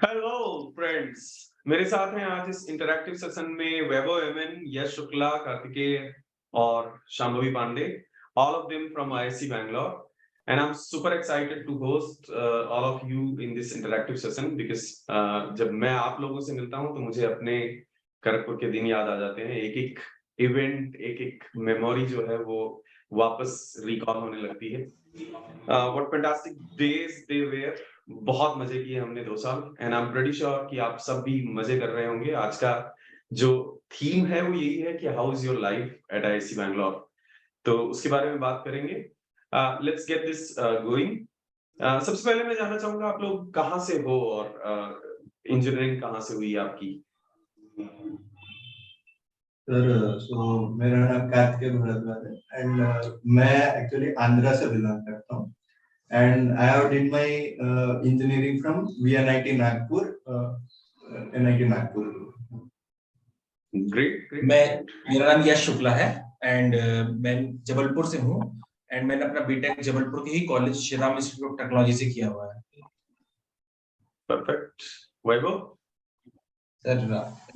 Hello friends, मेरे साथ हैं आज इस इंटरैक्टिव सेशन में वैभव एमएन, यश शुक्ला, कार्तिकेय और Shambhavi Pandey, all of them from IISc Bangalore, and I'm super excited to host all of you in this interactive session because जब मैं आप लोगों से मिलता हूं तो मुझे अपने खड़गपुर के दिन याद आ जाते हैं। एक एक इवेंट, एक एक मेमोरी जो है वो वापस रिकॉल होने लगती है। What fantastic days they were. बहुत मजे किए हमने 2 साल, and I am pretty sure कि आप सब भी मजे कर रहे होंगे। आज का जो थीम है वो यही है कि how is your life at IIC Bangalore, तो उसके बारे में बात करेंगे। Let's get this going. सबसे पहले मैं जानना चाहूंगा आप लोग कहाँ से हो और इंजीनियरिंग कहाँ से हुई आपकी? सो मेरा नाम कार्तिकेय भारद्वाज है एंड मैं एक्चुअली आंध्रा से बिलोंग करता हूँ and I have did my engineering from VNIT Nagpur, NIT Nagpur. Great. मेरा नाम यश शुक्ला है एंड मैं जबलपुर से हूँ एंड मैंने अपना बीटेक जबलपुर के ही college Shri Ram institute of technology से किया हुआ है। Perfect. Vaibhav? Sir,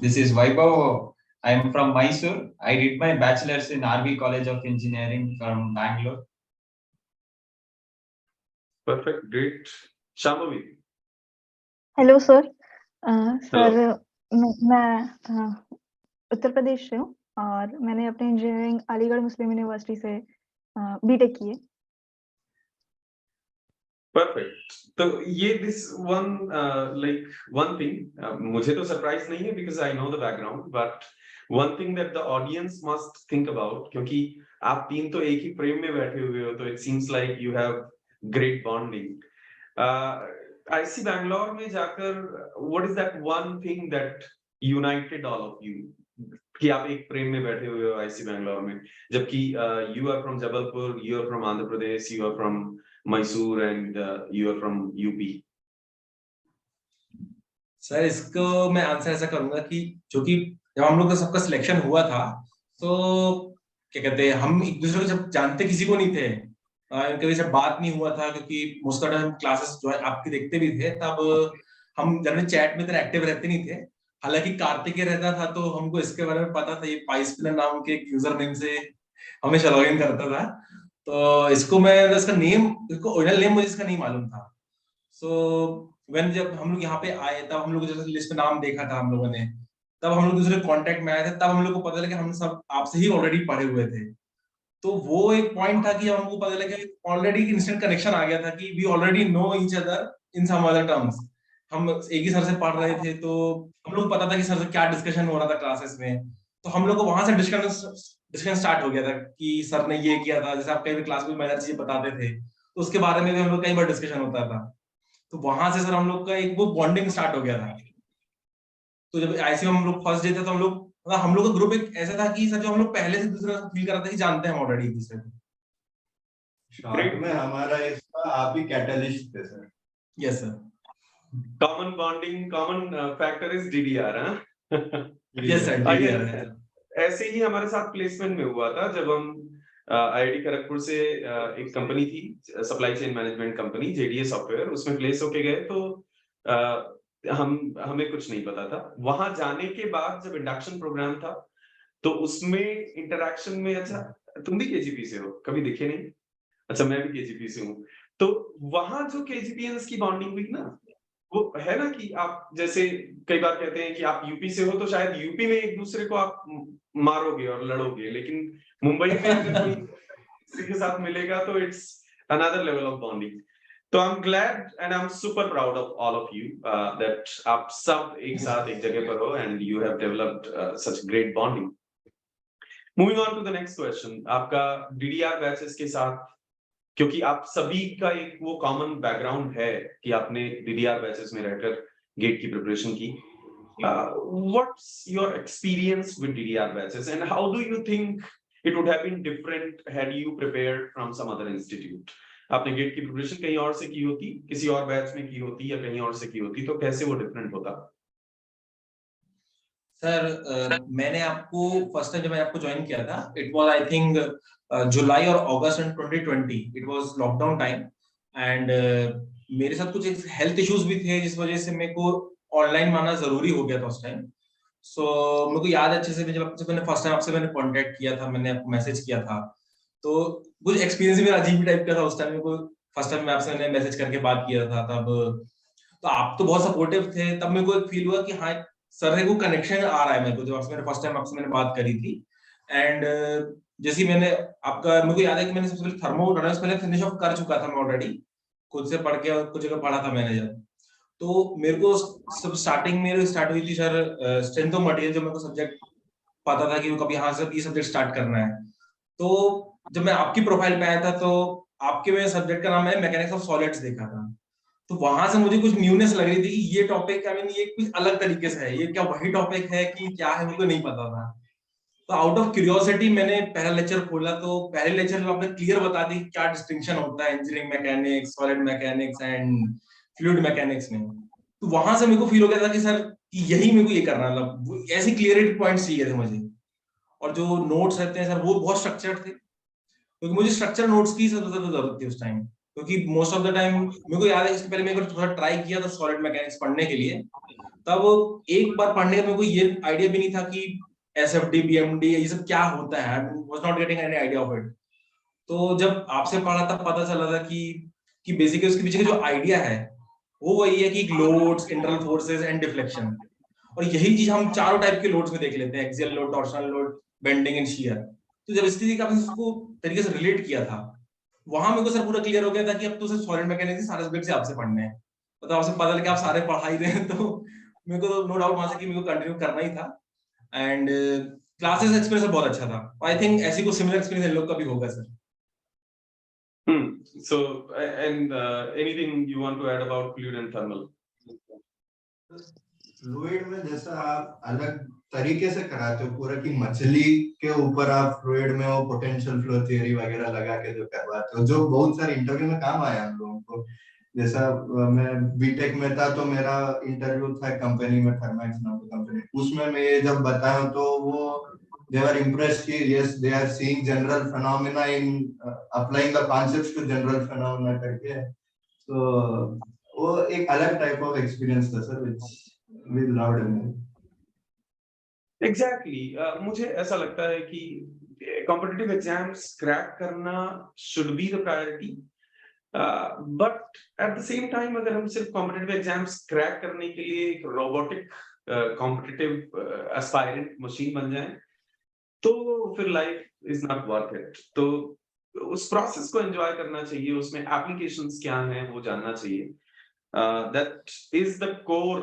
this is Vaibhav. I am from Mysore. I did my bachelor's in RV College of Engineering from Bangalore. Perfect, great. Shambhavi? Hello sir. Sir मैं उत्तर प्रदेश से हूँ और मैंने अपनी इंजीनियरिंग अलीगढ़ मुस्लिम यूनिवर्सिटी से बीटेक की है। परफेक्ट। तो ये this one like one thing मुझे तो सरप्राइज नहीं है because I know the background, but one thing that the audience must think about, क्योंकि आप तीन तो एक ही फ्रेम में बैठे हुए हो, तो it seems like you have great bonding. IIC Bangalore में जाकर what is that one thing that United all of you कि आप एक फ्रेम में बैठे हुए हो आईआईसी बैंगलोर में, जबकि you are from Jabalpur, you are from Andhra Pradesh, you are from Mysore and you are from UP. Sir इसको मैं आंसर ऐसा करूंगा कि जो कि जब हम लोग का सबका सिलेक्शन हुआ था तो क्या कहते हैं, हम एक दूसरे को जब जानते किसी को नहीं थे, कभी जब बात नहीं हुआ था क्योंकि मोस्ट ऑफ टाइम क्लासेस जो है आपके देखते भी थे, तब हम जनरली चैट में इतना एक्टिव रहते नहीं थे। हालांकि कार्तिकेय रहता था तो हमको इसके बारे में पता था, ये पाइसपिनर नाम के एक यूजर नेम से हमेशा लॉग इन करता था। तो इसको मैं इसका नेम, इसको ओरिजिनल नेम मुझे इसका नहीं मालूम था। सो व्हेन जब हम लोग यहाँ पे आए तब हम लोग जैसे लिस्ट में नाम देखा था हम लोगों ने, तब हम लोग दूसरे कांटेक्ट में आए थे, तब हम लोग को पता लगा कि हम सब आपसे ही ऑलरेडी पढ़े हुए थे। तो वो एक पॉइंट था कि हमको पता लगा ऑलरेडी इंस्टेंट कनेक्शन आ गया था कि we already know each other in some other terms. हम एक ही सर से पढ़ रहे थे तो हम लोग को पता था कि सर से क्या डिस्कशन हो रहा था क्लासेस में। तो हम लोग को वहां से डिस्कशन स्टार्ट हो गया था कि सर ने ये किया था, जैसे आप कई भी क्लास में मैनर चीजें बताते थे तो उसके बारे में भी हम लोग कई बार डिस्कशन होता था। तो वहां से सर हम लोग का एक वो बॉन्डिंग स्टार्ट हो गया था। तो जब ऐसे हम लोग फर्स्ट डे थे तो हम लोग का ग्रुप एक ऐसा था कि सर जो हम लोग पहले से दूसरे को फील कर रहे थे कि जानते हैं ऑलरेडी एक दूसरे को। शॉर्ट में हमारा इसका आप ही कैटलिस्ट थे sir. Yes sir. Common bonding, common factor is DDR. Yes sir, DDR है। ऐसे ही हमारे साथ प्लेसमेंट में हुआ था जब हम आईआईटी खड़गपुर से एक कंपनी थी, supply chain management company, JDA software, उसमें प्लेस होके गए। तो हमें कुछ नहीं पता था। वहां जाने के बाद जब इंडक्शन प्रोग्राम था तो उसमें इंटरेक्शन में, अच्छा तुम भी केजीपी से हो, कभी दिखे नहीं? अच्छा मैं भी केजीपी से हूँ। तो वहां जो केजीपीएंस की बॉन्डिंग हुई ना, वो है ना कि आप जैसे कई बार कहते हैं कि आप यूपी से हो तो शायद यूपी में एक दूसरे को आप मारोगे और लड़ोगे, लेकिन मुंबई में अगर कोई किसी के साथ मिलेगा तो it's another level of bonding. तो I am glad and I am super proud of all of you that आप सब एक साथ एक जगह पर हो and you have developed such great bonding. Moving on to the next question, आपका डीडीआर बैचेस के साथ, क्योंकि आप सभी का एक वो कॉमन बैकग्राउंड है कि आपने डीडीआर बैचेस में रहकर गेट की प्रिपरेशन की। What's your experience with DDR batches and how do you think it would have been different had you prepared from some other institute? आपने गेट की प्रिपरेशन कहीं और से की होती, किसी और बैच में की होती या कहीं और से की होती, तो कैसे वो डिफरेंट होता? सर मैंने आपको फर्स्ट टाइम जब मैंने आपको ज्वाइन किया था, इट वाज आई थिंक जुलाई और अगस्त इन 2020, it was lockdown time and मेरे साथ कुछ हेल्थ इश्यूज भी थे जिस वजह से मेरे को ऑनलाइन मानना जरूरी हो गया था उस टाइम। सो मेरे को याद है अच्छे से, जब मैंने फर्स्ट टाइम आपसे मैंने कांटेक्ट किया था, मैंने आपको मैसेज किया था, तो कुछ एक्सपीरियंस मेरा अजीब टाइप का था उस टाइम। मेरे को फर्स्ट टाइम मैं आपसे मैंने मैसेज करके बात किया था तब, तो आप तो बहुत सपोर्टिव थे। तब मेरे को एक फील हुआ कि हाँ सर से को कनेक्शन आ रहा है मेरे को, जब आपसे मैंने फर्स्ट टाइम आपसे मैंने बात करी थी। एंड जैसे ही मैंने आपका, मेरे को याद है कि मैंने सबसे पहले थर्मोडायनामिक्स पहले फिनिश ऑफ कर चुका था मैं ऑलरेडी, खुद से पढ़ के और कुछ जगह पढ़ा था मैंने जब। तो मेरे को सब स्टार्टिंग में स्टार्ट हुई थी सर स्ट्रेंथ ऑफ मटेरियल, जो मेरे को सब्जेक्ट पता था कि वो कभी यहाँ से ये सब्जेक्ट स्टार्ट करना है। तो जब मैं आपकी प्रोफाइल पे आया था तो आपके में सब्जेक्ट का नाम है मैकेनिक्स ऑफ सॉलिड्स देखा था। तो वहां से मुझे कुछ न्यूनेस लग रही थी कि ये टॉपिक, आई मीन ये कुछ अलग तरीके से है, ये क्या वही टॉपिक है कि क्या है, मुझे नहीं पता था। तो आउट ऑफ क्यूरियोसिटी मैंने पहला लेक्चर खोला, तो पहले लेक्चर में आपने क्लियर बता दी क्या डिस्टिंक्शन होता है engineering mechanics, solid mechanics and fluid mechanics में। तो वहां से मेरे को फील हो गया था कि सर कि यही मेरे को ये करना था, मतलब ऐसे क्लियरिटी पॉइंट्स चाहिए थे मुझे। और जो नोट्स रहते हैं सर वो बहुत स्ट्रक्चर्ड थे, क्योंकि मुझे स्ट्रक्चर नोट्स की सबसे ज्यादा जरूरत थी उस टाइम। क्योंकि मोस्ट ऑफ द टाइम मेरे को याद है, इससे पहले मैंने थोड़ा ट्राई किया था सॉलिड मैकेनिक्स पढ़ने के लिए, तब एक बार पढ़ने का मेरे को ये आइडिया भी नहीं था कि एसएफडी बीएमडी ये सब क्या होता है, I was not getting any idea of it. तो जब आपसे पढ़ा तब पता चला था कि बेसिकली उसके पीछे का जो आइडिया है वो वही है कि loads, internal forces and deflection. और यही चीज हम चारों टाइप के लोड्स में देख लेते हैं, axial load, torsional load, bending and shear. तो जब इस तरीके का आपने इसको तरीके से रिलेट किया था, वहां मेरे को सर पूरा क्लियर हो गया था कि अब तो सिर्फ सॉलिड मैकेनिक्स सारे सब्जेक्ट से आपसे पढ़ने हैं। तो आपसे पता लगा कि आप सारे पढ़ा ही रहे हैं, तो मेरे को तो नो डाउट वहां से कि मेरे को कंटिन्यू करना ही था। एंड क्लासेस एक्सपीरियंस बहुत अच्छा था। आई थिंक ऐसी कोई सिमिलर एक्सपीरियंस इन लोग का भी होगा sir. So, and anything you want to add about fluid and thermal? Fluid में जैसा आप अलग तरीके से कराते हो पूरा, कि मछली के ऊपर आप फ्लूइड में वो पोटेंशियल फ्लो थ्योरी वगैरह लगा के जो करवाते हो, जो बहुत सारे इंटरव्यू में काम आया हम लोगों को। जैसा मैं बीटेक में था तो मेरा इंटरव्यू था कंपनी में, थर्मैक्स नाम की कंपनी, उसमें मैं ये जब बताया तो वो they were impressed कि yes they are seeing general phenomena in applying the concepts to general phenomena करके। तो वो एक अलग टाइप ऑफ एक्सपीरियंस था sir, which we loved it. Exactly. मुझे ऐसा लगता है कि competitive exams क्रैक करना should be the priority. But at the same time अगर हम सिर्फ competitive exams क्रैक करने के लिए एक robotic competitive aspirant machine बन जाएं, तो फिर life is not worth it. तो उस प्रोसेस को एंजॉय करना चाहिए, उसमें एप्लीकेशंस क्या हैं वो जानना चाहिए। That is the core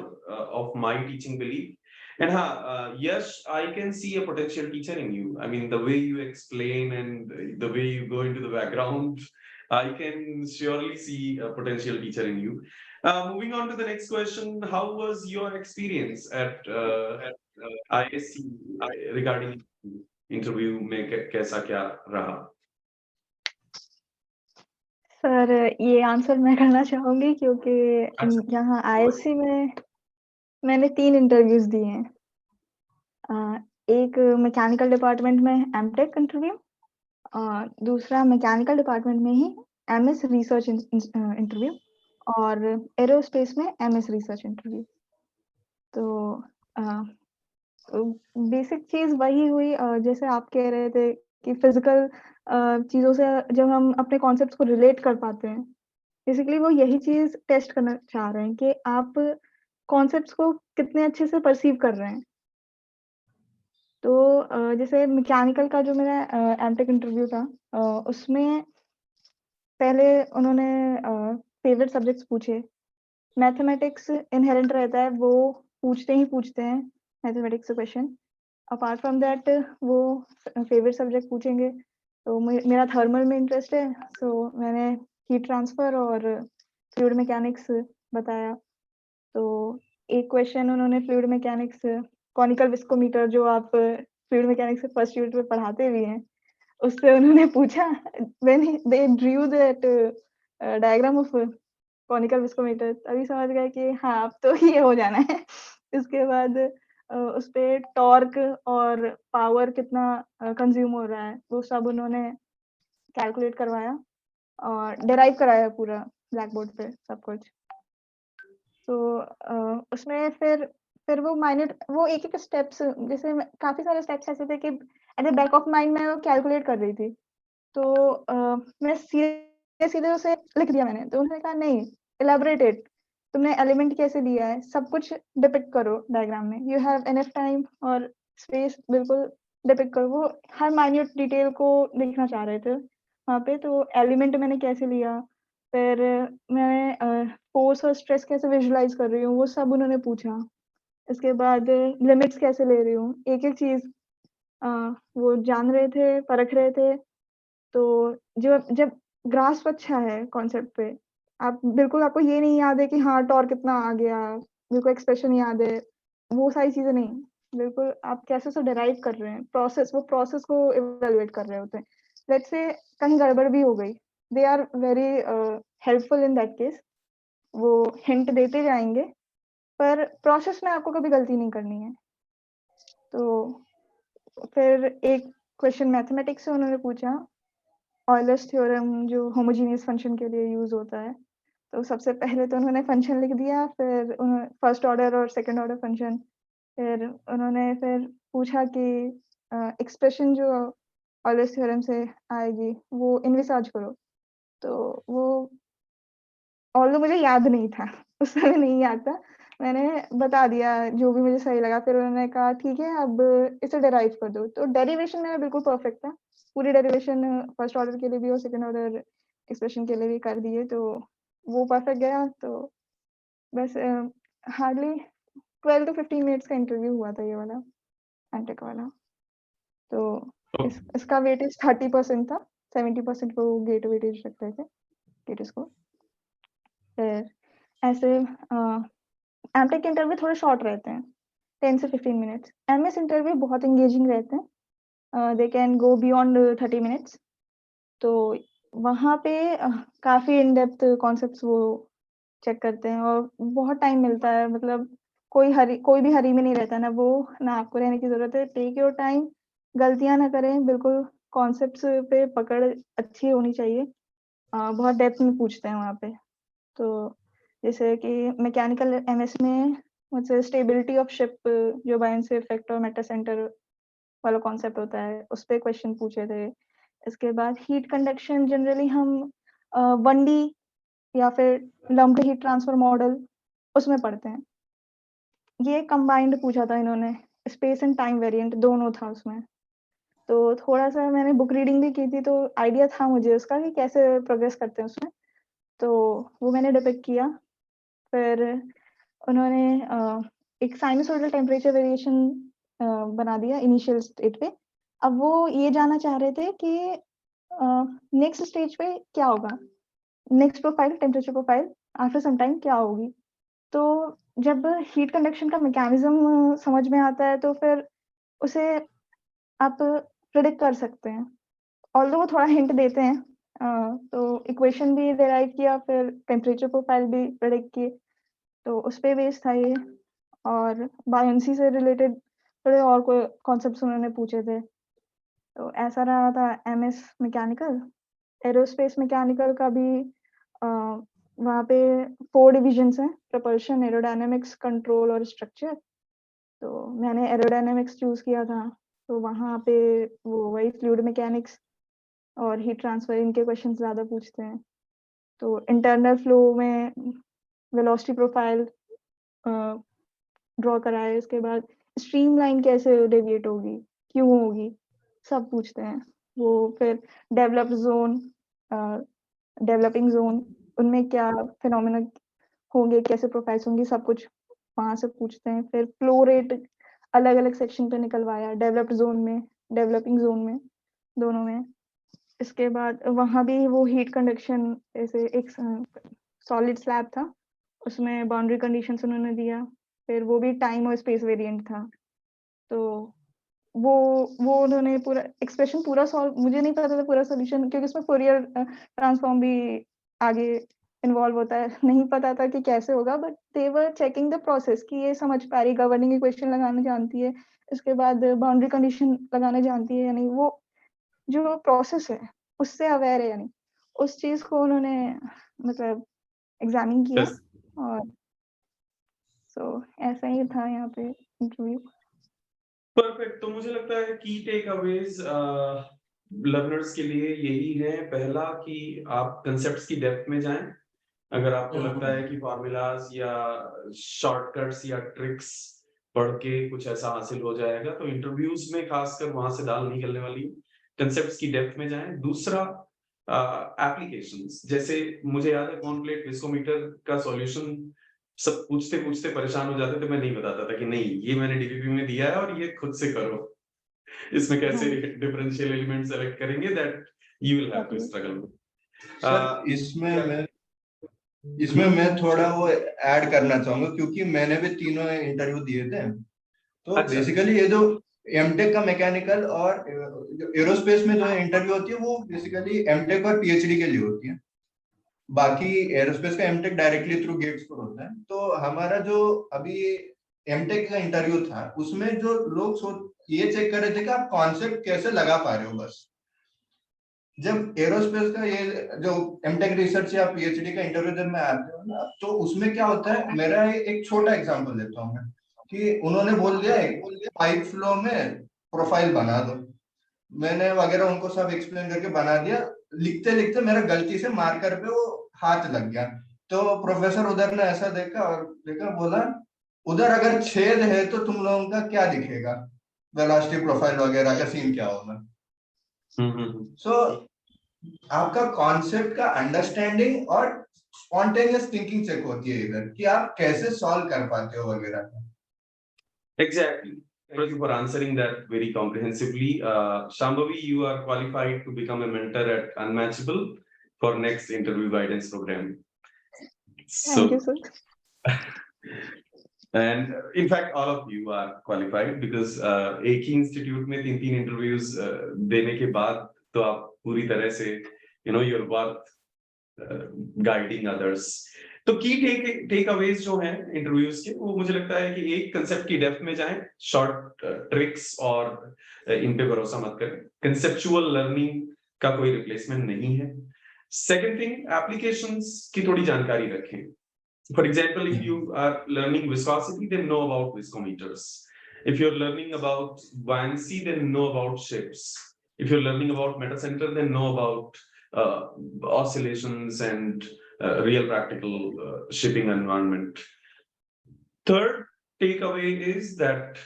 of my teaching belief. And yes, I can see a potential teacher in you. I mean, the way you explain and the way you go into the background, I can surely see a potential teacher in you. Moving on to the next question, how was your experience at ISC regarding interview में कैसा क्या रहा? Sir ये answer मैं करना चाहूंगी क्योंकि यहाँ आईएससी में मैंने 3 इंटरव्यूज दिए हैं। एक मैकेनिकल डिपार्टमेंट में एमटेक इंटरव्यू, दूसरा मैकेनिकल डिपार्टमेंट में ही एमएस रिसर्च इंटरव्यू, और एरोस्पेस में एमएस रिसर्च इंटरव्यू। तो बेसिक चीज वही हुई, जैसे आप कह रहे थे कि फिजिकल चीजों से जब हम अपने कॉन्सेप्ट्स को रिलेट कर पाते हैं, बेसिकली वो यही चीज टेस्ट करना चाह रहे हैं कि आप कॉन्सेप्ट्स को कितने अच्छे से परसीव कर रहे हैं। तो जैसे मैकेनिकल का जो मेरा एमटेक इंटरव्यू था, उसमें पहले उन्होंने फेवरेट सब्जेक्ट्स पूछे। मैथमेटिक्स इनहेरेंट रहता है, वो पूछते हैं मैथमेटिक्स से क्वेश्चन। अपार्ट फ्रॉम दैट वो फेवरेट सब्जेक्ट पूछेंगे। तो मेरा थर्मल में इंटरेस्ट है, सो मैंने हीट ट्रांसफर और फ्लूइड मैकेनिक्स बताया। तो एक क्वेश्चन उन्होंने फ्लूइड मैकेनिक्स कॉनिकल विस्कोमीटर, जो आप फ्लूइड मैकेनिक्स के फर्स्ट यूनिट में पढ़ाते भी हैं, उससे उन्होंने पूछा when they Drew that diagram of conical viscometer, तभी समझ गए कि हाँ अब तो ये हो जाना है। इसके बाद उस पे टॉर्क और पावर कितना कंज्यूम हो रहा है वो सब उन्होंने कैलकुलेट करवाया और डिराइव कराया पूरा ब्लैक बोर्ड पे सब कुछ। तो उसमें फिर वो माइन्यूट वो एक-एक स्टेप्स जैसे काफ़ी सारे स्टेप्स ऐसे थे कि at the back of mind मैं वो कैलकुलेट कर रही थी। तो मैं सीधे-सीधे उसे लिख दिया मैंने। तो उन्होंने कहा नहीं, इलैबोरेट इट। तुमने एलिमेंट कैसे लिया है, सब कुछ डिपिक्ट करो डायग्राम में। यू हैव इनफ टाइम और स्पेस बिल्कुल डिपिक्ट करो। वो हर माइन्यूट डिटेल को देखना चाह रहे थे वहाँ पे। तो एलिमेंट मैंने कैसे लिया, फिर मैं फ़ोर्स और स्ट्रेस कैसे विजुअलाइज़ कर रही हूँ, वो सब उन्होंने पूछा। इसके बाद लिमिट्स कैसे ले रही हूँ, एक-एक चीज़ अ, वो जान रहे थे, परख रहे थे। तो जब ग्रास्प अच्छा है कॉन्सेप्ट पे, आप बिल्कुल आपको ये नहीं याद है कि हाँ, टॉर्क कितना आ गया, मेरे को एक्सप्रेशन याद है, वो सारी चीज़ें नहीं। बिल्कुल आप कैसे उसे डिराइव कर रहे हैं, वो प्रोसेस को इवैल्यूएट कर रहे होते हैं। लेट्स से कहीं गड़बड़ भी हो गई, they are very helpful in that case. वो हिंट देते जाएँगे, पर प्रोसेस में आपको कभी गलती नहीं करनी है। तो फिर एक क्वेश्चन मैथमेटिक्स से उन्होंने पूछा, ऑयलर्स थ्योरम जो होमोजेनियस फंक्शन के लिए यूज़ होता है। तो सबसे पहले तो उन्होंने फंक्शन लिख दिया, फिर फर्स्ट ऑर्डर और सेकंड ऑर्डर फंक्शन। फिर पूछा कि एक्सप्रेशन जो ऑयलर्स थ्योरम से आएगी, वो इन्विसार्ज करो। तो वो ऑल्दो मुझे याद नहीं था, उस समय नहीं याद था। मैंने बता दिया जो भी मुझे सही लगा, फिर उन्होंने कहा ठीक है अब इसे डिराइव कर दो। तो डेरिवेशन मेरा बिल्कुल परफेक्ट था। पूरी डेरिवेशन फर्स्ट ऑर्डर के लिए भी और सेकंड ऑर्डर एक्सप्रेशन के लिए भी कर दिए, तो वो परफेक्ट गया। तो बस हार्डली 12 टू 15 मिनट्स का इंटरव्यू हुआ था ये वाला, एमटेक वाला। तो तो इसका वेटेज 30% था, 70% वो गेट वेटेज रख रहे थे, गेट स्कोर। फिर ऐसे एमटेक के इंटरव्यू थोड़े शॉर्ट रहते हैं, 10 से 15 मिनट्स। एमएस इंटरव्यू बहुत एंगेजिंग रहते हैं, they can go beyond 30 minutes. तो वहाँ पे काफ़ी इन डेप्थ कॉन्सेप्ट्स वो चेक करते हैं और बहुत टाइम मिलता है, मतलब कोई भी हरी में नहीं रहता, ना वो, ना आपको रहने की ज़रूरत है। टेक योर टाइम, गलतियाँ ना करें, बिल्कुल कॉन्सेप्ट्स पे पकड़ अच्छी होनी चाहिए। बहुत डेप्थ में पूछते हैं वहाँ पे। तो जैसे कि मैकेनिकल एमएस में मुझसे स्टेबिलिटी ऑफ शिप जो बायनेंसी इफेक्ट और मेटा सेंटर वाला कॉन्सेप्ट होता है, उस पे क्वेश्चन पूछे थे। इसके बाद हीट कंडक्शन जनरली हम 1D या फिर लम्प्ड हीट ट्रांसफर मॉडल उसमें पढ़ते हैं। ये कंबाइंड पूछा था इन्होंने, स्पेस एंड टाइम वेरिएंट दोनों था उसमें। तो थोड़ा-सा मैंने बुक रीडिंग भी की थी, तो आइडिया था मुझे उसका कि कैसे प्रोग्रेस करते हैं उसमें। तो वो मैंने डिपिक्ट किया। फिर उन्होंने एक साइनसॉइडल टेम्परेचर वेरिएशन बना दिया इनिशियल स्टेट पे। अब वो ये जानना चाह रहे थे कि नेक्स्ट स्टेज पे क्या होगा? Next profile, temperature profile after some time क्या होगी? तो जब हीट कंडक्शन का मैकेनिज़्म समझ में आता है, तो फिर उसे आप प्रेडिक्ट कर सकते हैं। ऑल्दो वो थोड़ा हिंट देते हैं। तो इक्वेशन भी डिराइव किया, फिर टेम्परेचर प्रोफाइल भी प्रेडिक्ट की। तो उस पे बेस्ड था ये। और बायोन्सी से रिलेटेड थोड़े और कोई कॉन्सेप्ट्स उन्होंने पूछे थे। तो ऐसा रहा था एमएस मैकेनिकल। एरोस्पेस मैकेनिकल का भी वहाँ पे 4 डिविजन्स हैं, propulsion, एरोडायनामिक्स, कंट्रोल और स्ट्रक्चर। तो मैंने एरोडायनामिक्स चूज़ किया था। तो वहाँ पे वो वही फ्लूइड मैकेनिक्स और हीट ट्रांसफर इनके क्वेश्चंस ज़्यादा पूछते हैं। तो इंटरनल फ्लो में वेलोसिटी प्रोफाइल ड्रॉ कराए, उसके बाद स्ट्रीमलाइन कैसे डेविएट होगी, क्यों होगी, सब पूछते हैं। वो फिर डेवलप्ड ज़ोन अ, डेवलपिंग ज़ोन, उनमें क्या फिनोमेना होंगे, कैसे प्रोफाइल्स होंगी, सब कुछ वहाँ से पूछते हैं। फिर फ्लो रेट अलग-अलग सेक्शन पे निकलवाया, डेवलप्ड ज़ोन में, डेवलपिंग ज़ोन में, दोनों में। इसके बाद वहाँ भी वो हीट कंडक्शन ऐसे एक सॉलिड स्लैब था, उसमें बाउंड्री कंडीशंस उन्होंने दिया, फिर वो भी टाइम और स्पेस वेरिएंट था। तो वो वो उन्होंने पूरा एक्सप्रेशन पूरा सॉल्व, मुझे नहीं पता था पूरा सॉल्यूशन, क्योंकि उसमें फूरियर ट्रांसफॉर्म भी आगे इन्वॉल्व होता है, नहीं पता था कि कैसे होगा, but they were checking the process कि ये समझ पा रही, गवर्निंग इक्वेशन लगाना जानती है, इसके बाद बाउंड्री कंडीशन लगाना जानती है या नहीं, वो जो प्रोसेस है, उससे अवेयर है या नहीं। उस चीज़ को उन्होंने मतलब एग्जामिन किया बस और ऐसा ही था यहाँ पे इंटरव्यू। परफेक्ट। तो मुझे लगता है की टेक अवेज लर्नर्स के लिए यही है। पहला कि आप कंसेप्ट्स की डेप्थ में जाएं। अगर आपको लगता है कि फार्मूलाज या शॉर्टकट्स या ट्रिक्स पढ़ के कुछ ऐसा हासिल हो जाएगा, तो इंटरव्यूज में खासकर वहां से दाल नहीं निकलने वाली। कंसेप्ट्स की डेप्थ में जाएं। दूसरा, एप्लीकेशंस, जैसे मुझे याद है कॉर्नफ्लेट विस्कोमीटर का सॉल्यूशन सब पूछते पूछते परेशान हो जाते थे। मैं नहीं बताता था कि नहीं, ये मैंने डीपीपी में दिया है और ये खुद से करो। इसमें कैसे डिफरेंशियल एलिमेंट सेलेक्ट करेंगे, that you will have to struggle. Sir इसमें मैं थोड़ा वो ऐड करना चाहूंगा, क्योंकि मैंने भी तीनों इंटरव्यू दिए थे। तो अच्छा। बेसिकली ये जो एमटेक का मैकेनिकल और एरोस्पेस में जो इंटरव्यू होती है वो बेसिकली एमटेक और पीएचडी के लिए होती है। बाकी एरोस्पेस का एमटेक डायरेक्टली थ्रू गेट्स पर होता है। तो हमारा जो अभी एमटेक का इंटरव्यू था उसमें जो लोग ये चेक कर रहे थे कि आप कॉन्सेप्ट कैसे लगा पा रहे हो। बस जब एरोस्पेस का ये जो एमटेक रिसर्च या पीएचडी का इंटरव्यू जब मैं आता हूँ ना, तो उसमें क्या होता है, मेरा एक छोटा एग्जांपल देता हूँ मैं, कि उन्होंने बोल दिया पाइप फ्लो में प्रोफाइल बना दो। मैंने वगैरह उनको सब एक्सप्लेन करके बना दिया। लिखते लिखते मेरा गलती से मार्कर पे वो हाथ लग गया। तो प्रोफेसर उधर ने ऐसा देखा और बोला, उधर अगर छेद है तो तुम लोगों का क्या दिखेगा, वेलोसिटी प्रोफाइल वगैरह का सीन क्या होगा। सो आपका कॉन्सेप्ट का अंडरस्टैंडिंग और स्पॉन्टेनियस थिंकिंग चेक होती है इधर, कि आप कैसे सॉल्व कर पाते हो वगैरह। Exactly. Thank you for answering that very comprehensively. Shambhavi, you are qualified to become a mentor at Unmatchable for next interview guidance program. Thank you, sir. And in fact, all of you are qualified because एक ही institute में तीन interviews देने के बाद तो आप पूरी तरह से you're worth guiding others. तो की टेक अवेज जो हैं इंटरव्यूज के, वो मुझे लगता है कि एक कंसेप्ट की डेप्थ में जाएं, शॉर्ट ट्रिक्स और इन पे भरोसा मत करें। कंसेप्चुअल लर्निंग का कोई रिप्लेसमेंट नहीं है। सेकंड थिंग, एप्लीकेशंस की थोड़ी जानकारी रखें। For example, if you are learning viscosity, then know about viscometers. If you're learning about buoyancy, then know about ships. If you're learning about metacenter, then know about oscillations and real practical shipping environment. Third takeaway is that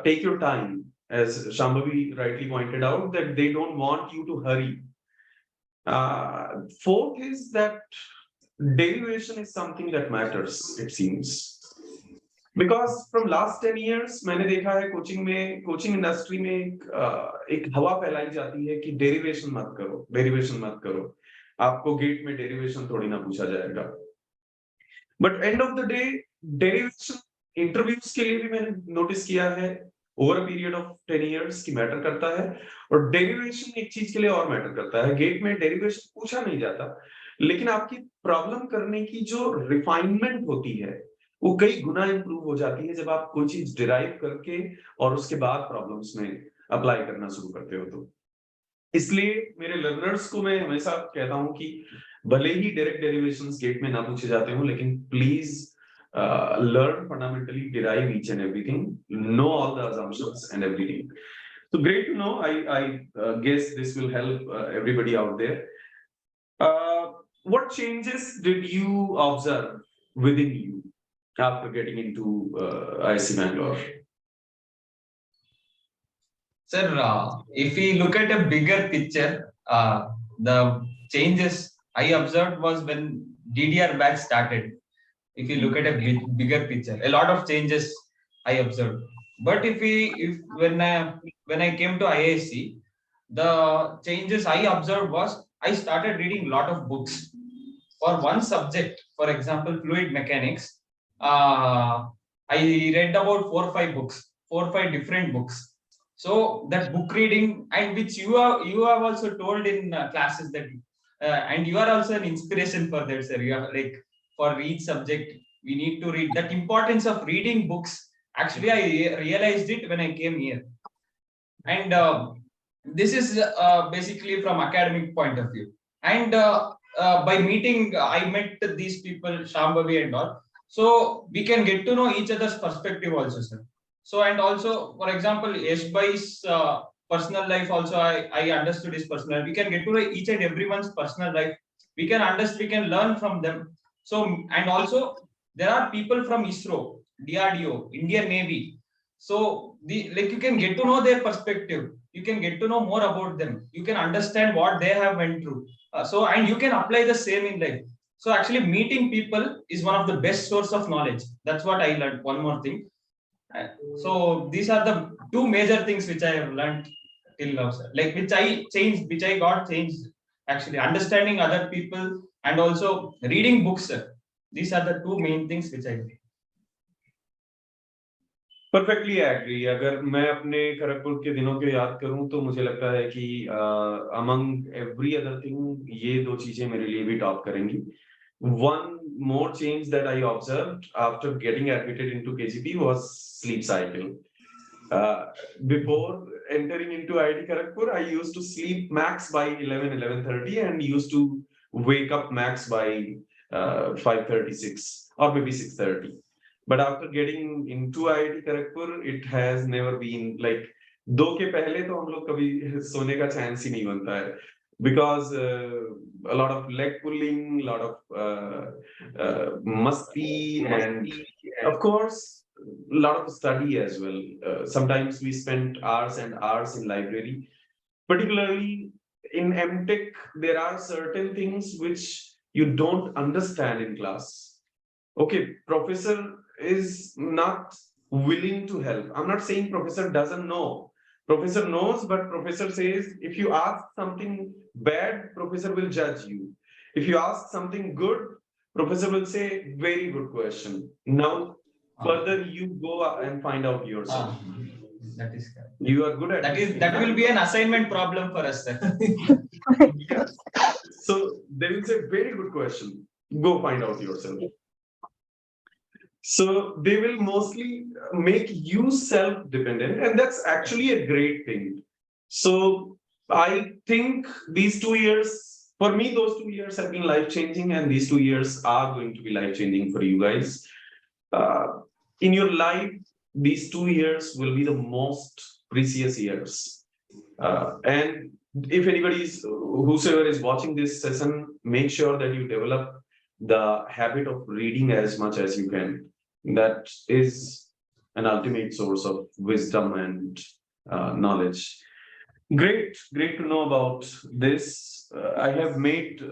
take your time. As Shambhavi rightly pointed out, that they don't want you to hurry. Fourth is that derivation is something that matters, it seems. Because from last 10 years मैंने देखा है coaching industry में एक हवा फैलाई जाती है कि डेरिवेशन मत करो, आपको गेट में डेरिवेशन थोड़ी ना पूछा जाएगा। But end of the day derivation interviews के लिए भी मैंने नोटिस किया है ओवर पीरियड ऑफ 10 years की मैटर करता है। और डेरिवेशन एक चीज के लिए और मैटर करता है, गेट में डेरिवेशन पूछा नहीं जाता, लेकिन आपकी प्रॉब्लम करने की जो रिफाइनमेंट होती है वो कई गुना इंप्रूव हो जाती है जब आप कोई चीज डिराइव करके और उसके बाद प्रॉब्लम्स में अप्लाई करना शुरू करते हो। तो इसलिए मेरे लर्नर्स को मैं हमेशा कहता हूं कि भले ही डायरेक्ट डेरिवेशंस गेट में ना पूछे जाते हो, लेकिन please learn fundamentally, derive each and everything, know all the assumptions and everything. So great to know. I guess this will help everybody out there. What changes did you observe within you after getting into IISc Bangalore? Sir, if we look at a bigger picture, the changes I observed was when DDR batch started. If you look at a bigger picture, a lot of changes I observed. But when I came to IISc, the changes I observed was I started reading a lot of books for one subject. For example, fluid mechanics. I read about 4 or 5 different books. So that book reading, and which you have also told in classes that, and you are also an inspiration for that, sir. You are like, for each subject we need to read. That importance of reading books, actually I realized it when I came here. And this is basically from academic point of view. And by meeting, I met these people, Shambhavi and all. So we can get to know each other's perspective also, sir. So and also, for example, Yashbhai's personal life also, I understood his personal. We can get to know each and everyone's personal life. We can understand, we can learn from them. So and also there are people from ISRO, DRDO, Indian Navy. So the like you can get to know their perspective. You can get to know more about them. You can understand what they have went through. So and you can apply the same in life. So actually meeting people is one of the best source of knowledge. That's what I learned. One more thing. Uh, So these are the two major things which I have learned till now, sir. Like which I changed, which I got changed. Actually, understanding other people and also reading books, sir. These are the two main things which I did. Perfectly agree. अगर मैं अपने खड़गपुर के दिनों को याद करूं तो मुझे लगता है कि अमंग एवरी अदर थिंग ये दो चीजें मेरे लिए भी टॉप करेंगी। One more change that I observed after getting admitted into KGP was sleep cycle. Before entering into IIT Kharagpur, I used to sleep max by 11:30 and used to wake up max by 5:36 or maybe 6:30. But after getting into IIT Kharagpur, it has never been like 2 के पहले तो हम लोग कभी सोने का chance ही नहीं बनता है, because a lot of leg pulling, a lot of masti, and of course a lot of study as well. Sometimes we spent hours and hours in library. Particularly in MTech, there are certain things which you don't understand in class. Okay, professor is not willing to help. I'm not saying professor doesn't know. Professor knows, but professor says if you ask something bad, professor will judge you. If you ask something good, professor will say very good question. Now further you go and find out yourself. That is correct. You are good at That will be an assignment problem for us, sir. Yes. So they will say very good question. Go find out yourself. So they will mostly make you self-dependent, and that's actually a great thing. So I think these 2 years, for me, those 2 years have been life-changing, and these 2 years are going to be life-changing for you guys. In your life, these 2 years will be the most precious years. And if whosoever is watching this session, make sure that you develop the habit of reading as much as you can. That is an ultimate source of wisdom and knowledge. Great to know about this. I have made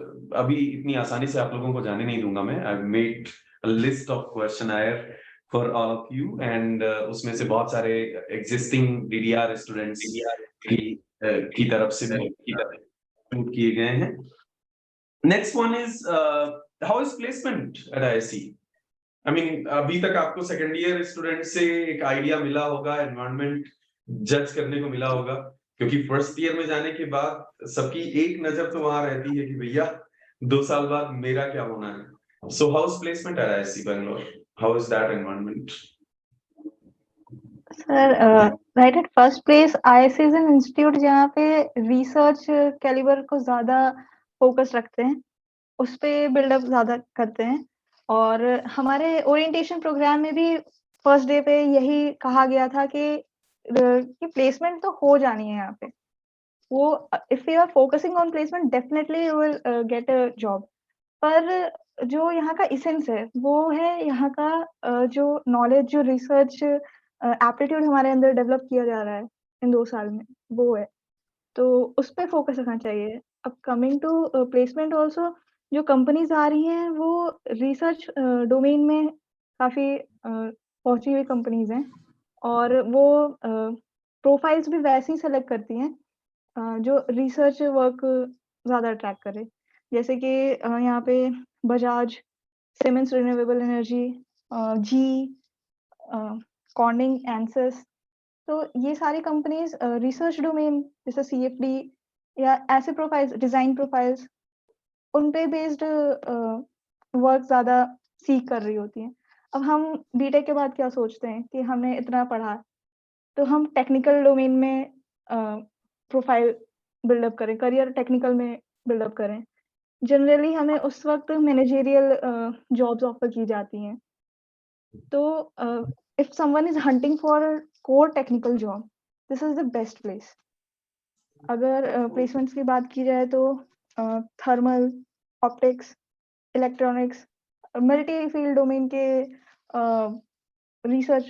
अभी इतनी आसानी से आप लोगों को जाने नहीं दूंगा मैं. I've made a list of questionnaire for all of you, and उसमें से बहुत सारे existing DDR students की तरफ से shoot किए गए हैं. Next one is how is placement at IISc? I mean, अभी तक आपको सेकेंड ईयर स्टूडेंट से एक आइडिया मिला होगा, एनवायरनमेंट जज करने को मिला होगा, क्योंकि फर्स्ट ईयर में जाने के बाद सबकी एक नजर तो वहां रहती है कि भैया 2 साल बाद मेरा क्या होना है. So how's placement at IISc Bangalore? How is that environment? Sir right at first place IISc is an institute जहाँ पे रिसर्च कैलिबर को ज्यादा फोकस रखते हैं, उस पे बिल्डअप ज्यादा करते हैं. और हमारे ओरिएंटेशन प्रोग्राम में भी फर्स्ट डे पे यही कहा गया था कि प्लेसमेंट तो हो जानी है यहाँ पे. वो if you are focusing on placement definitely you will get a job. पर जो यहाँ का इसेंस है वो है यहाँ का जो नॉलेज, जो रिसर्च एप्टीट्यूड हमारे अंदर डेवलप किया जा रहा है इन 2 साल में, वो है. तो उस पे फोकस रखना चाहिए. अब कमिंग टू प्लेसमेंट ऑल्सो, जो कंपनीज आ रही हैं वो रिसर्च डोमेन में काफी पहुंची हुई कंपनीज हैं, और वो प्रोफाइल्स भी वैसे ही सेलेक्ट करती हैं जो रिसर्च वर्क ज्यादा अट्रैक्ट करे. जैसे कि यहाँ पे बजाज, सिमेंस रिन्यूएबल एनर्जी, जी, कॉर्निंग, एंसस, तो ये सारी कंपनीज रिसर्च डोमेन जैसे CFD या ऐसे प्रोफाइल्स, डिजाइन प्रोफाइल्स, उन पे बेस्ड वर्क ज्यादा सीख कर रही होती हैं. अब हम बीटेक के बाद क्या सोचते हैं कि हमने इतना पढ़ा तो हम टेक्निकल डोमेन में प्रोफाइल बिल्डअप करें, करियर टेक्निकल में बिल्डअप करें. जनरली हमें उस वक़्त मैनेजरियल जॉब्स ऑफ़र की जाती हैं। तो if someone is hunting for core technical job, this is the best place. अगर प्लेसमेंट्स की बात की जाए तो thermal, optics, electronics, multi field domain के रिसर्च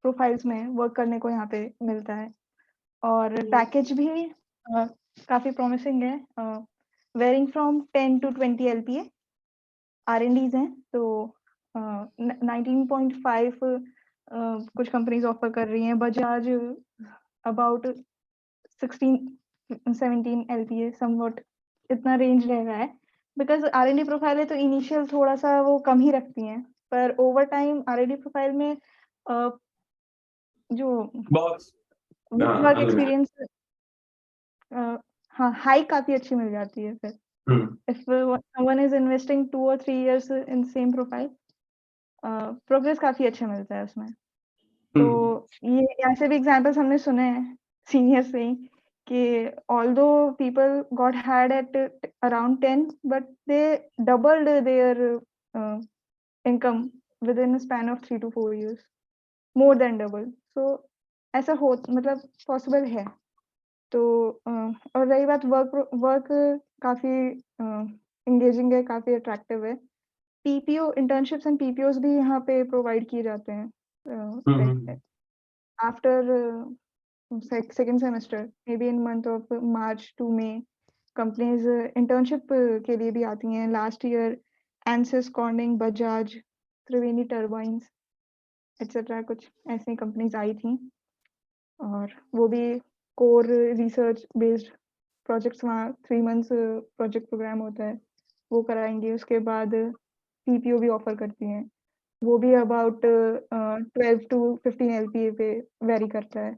प्रोफाइल्स में वर्क करने को यहाँ पे मिलता है और पैकेज भी काफ़ी प्रॉमिसिंग है, varying from 10 to 20 LPA। R&Ds हैं तो 19.5 कुछ कंपनीज ऑफर कर रही हैं, बजाज अबाउट 16-17 LPA समवॉट इतना रेंज रह रहा है। बिकॉज़ R&D प्रोफाइल है तो इनिशियल थोड़ा-सा वो कम ही रखती हैं, पर ओवर टाइम R&D प्रोफाइल में जो बहुत वर्क अनलिमिटेड। एक्सपीरियंस हाँ, हाइक काफ़ी अच्छी मिल जाती है फिर। If someone is investing 2 or 3 years in same profile, progress काफ़ी अच्छा मिलता है उसमें। तो ये ऐसे भी एग्ज़ाम्पल्स हमने सुने हैं सीनियर्स से ही कि although people got hired at around 10 but they doubled their income within a span of 3 to 4 years, more than double. So ऐसा हो मतलब पॉसिबल है। तो और रही बात वर्क काफ़ी एंगेजिंग है, काफ़ी अट्रैक्टिव है। पीपीओ इंटर्नशिप्स एंड पीपीओज़ भी यहाँ पे प्रोवाइड किए जाते हैं। Like after second semester, maybe in month of March to May, companies internship के लिए भी आती हैं। Last year Ansys, Corning, Bajaj, Triveni turbines etcetera कुछ ऐसी कंपनीज आई थी और वो भी कोर रिसर्च बेस्ड प्रोजेक्ट्स, वहाँ 3 मंथ्स प्रोजेक्ट प्रोग्राम होता है, वो कराएँगे। उसके बाद पीपीओ भी ऑफ़र करती हैं, वो भी अबाउट 12 to 15 LPA पे वेरी करता है।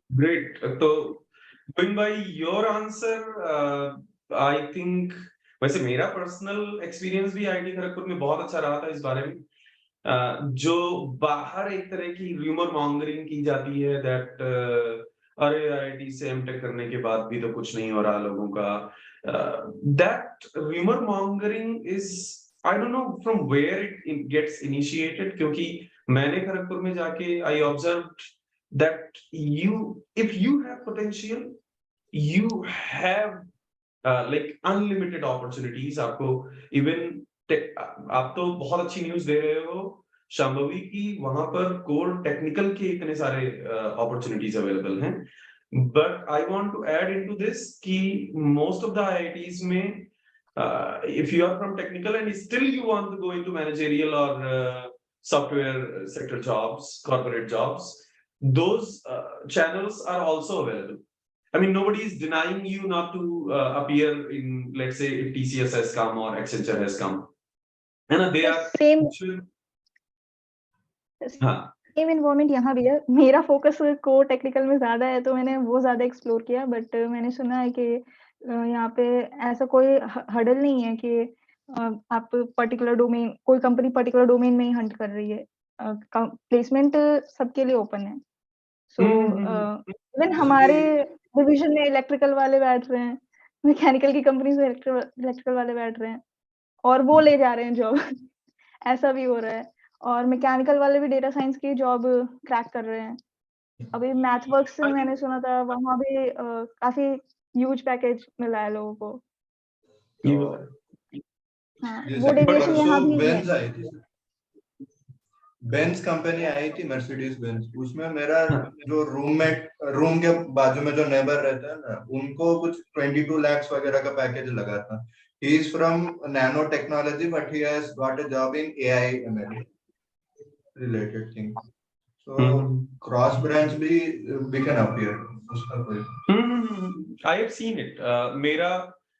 ग्रेट। तो going by your answer, I think वैसे मेरा पर्सनल एक्सपीरियंस भी आईटी खड़गपुर में बहुत अच्छा रहा था इस बारे में। जो बाहर एक तरह की रूमर मॉन्गरिंग की जाती है दैट अरे आईआईटी से एमटेक करने के बाद भी तो कुछ नहीं हो रहा लोगों का, that rumour mongering is, I don't know from where it gets initiated, क्योंकि मैंने खड़गपुर में जाके I observed that if you have potential, you have like unlimited opportunities। आपको even आप तो बहुत अच्छी न्यूज दे रहे हो शांभवी की, वहां पर कोर टेक्निकल के इतने सारे अपॉर्चुनिटीज अवेलेबल हैं। But I want to add into this कि मोस्ट ऑफ द आईआईटीज में if you are from technical and still you want to go into managerial or software sector jobs, corporate jobs, those channels are also available. I mean, nobody is denying you not to appear in, let's say, if TCS has come or Accenture has come, and they are same हाँ same environment यहाँ भी है। मेरा focus core technical में ज़्यादा है, तो मैंने वो ज़्यादा एक्सप्लोर किया। बट मैंने सुना है कि यहाँ पे ऐसा कोई हर्डल नहीं है कि आप पर्टिकुलर डोमेन, कोई कंपनी पर्टिकुलर डोमेन में ही हंट कर रही है। प्लेसमेंट सबके लिए ओपन है। सो इवन हमारे डिवीजन में इलेक्ट्रिकल वाले बैठ रहे हैं, मैकेनिकल की कंपनीज में इलेक्ट्रिकल वाले बैठ रहे हैं और वो ले जा रहे हैं जॉब ऐसा भी हो रहा है। और मैकेनिकल वाले भी डेटा साइंस की जॉब क्रैक कर रहे हैं। अभी मैथवर्क्स से मैंने सुना था, वहाँ भी काफ़ी ह्यूज पैकेज मिला है लोगों को। ये तो बताएं। हाँ, Yes, वो but डेविएशन यहाँ also भी है। Benz आई थी, बेंज कंपनी आई थी, मर्सिडीज बेंज। उसमें मेरा जो रूम के बाजू में जो नेबर रहता है ना, उनको कुछ 22 lakhs वगैरह का पैकेज लगा था। He is from nano technology but he has got a job in AI ML related thing. So cross branch भी वी कैन अपीयर उसका कोई। I have seen it. मेरा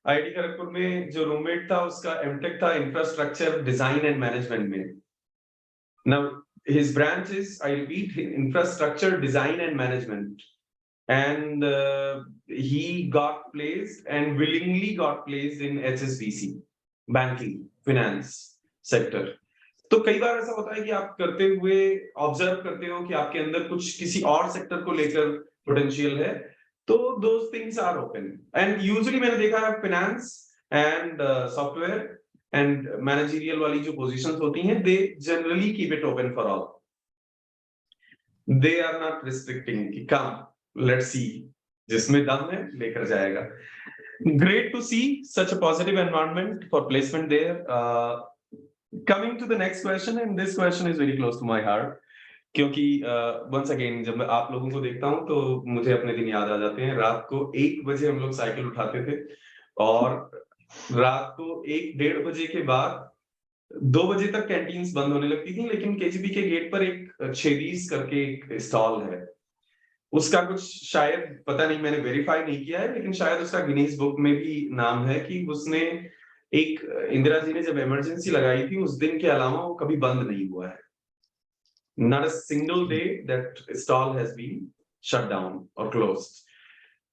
आईआईटी खड़गपुर में जो रूममेट था उसका एमटेक था इंफ्रास्ट्रक्चर डिजाइन एंड मैनेजमेंट में। Now his branch is, I repeat, infrastructure design and management, and he got placed and willingly got placed in HSBC, banking, finance sector। तो कई बार ऐसा होता है कि आप करते हुए ऑब्जर्व करते हो कि आपके अंदर कुछ किसी और सेक्टर को लेकर पोटेंशियल है, तो those things are open and usually मैंने देखा है finance and software and managerial वाली जो positions होती हैं they generally keep it open for all. They are not restricting कि come let's see जिसमें दम है लेकर जाएगा. Great to see such a positive environment for placement there. Coming to the next question, and this question is very close to my heart. क्योंकि once again जब मैं आप लोगों को देखता हूं तो मुझे अपने दिन याद आ जाते हैं. रात को 1 बजे हम लोग साइकिल उठाते थे और रात को 1-1:30 बजे के बाद 2 बजे तक कैंटीन्स बंद होने लगती थी. लेकिन केजीबी के गेट पर एक छेदीस करके एक स्टॉल है. उसका कुछ शायद पता नहीं, मैंने वेरीफाई नहीं किया है, लेकिन शायद उसका गिनीज बुक में भी नाम है कि उसने एक इंदिरा जी ने जब इमरजेंसी लगाई थी उस दिन के अलावा वो कभी बंद नहीं हुआ है. Not a single day that stall has been shut down or closed.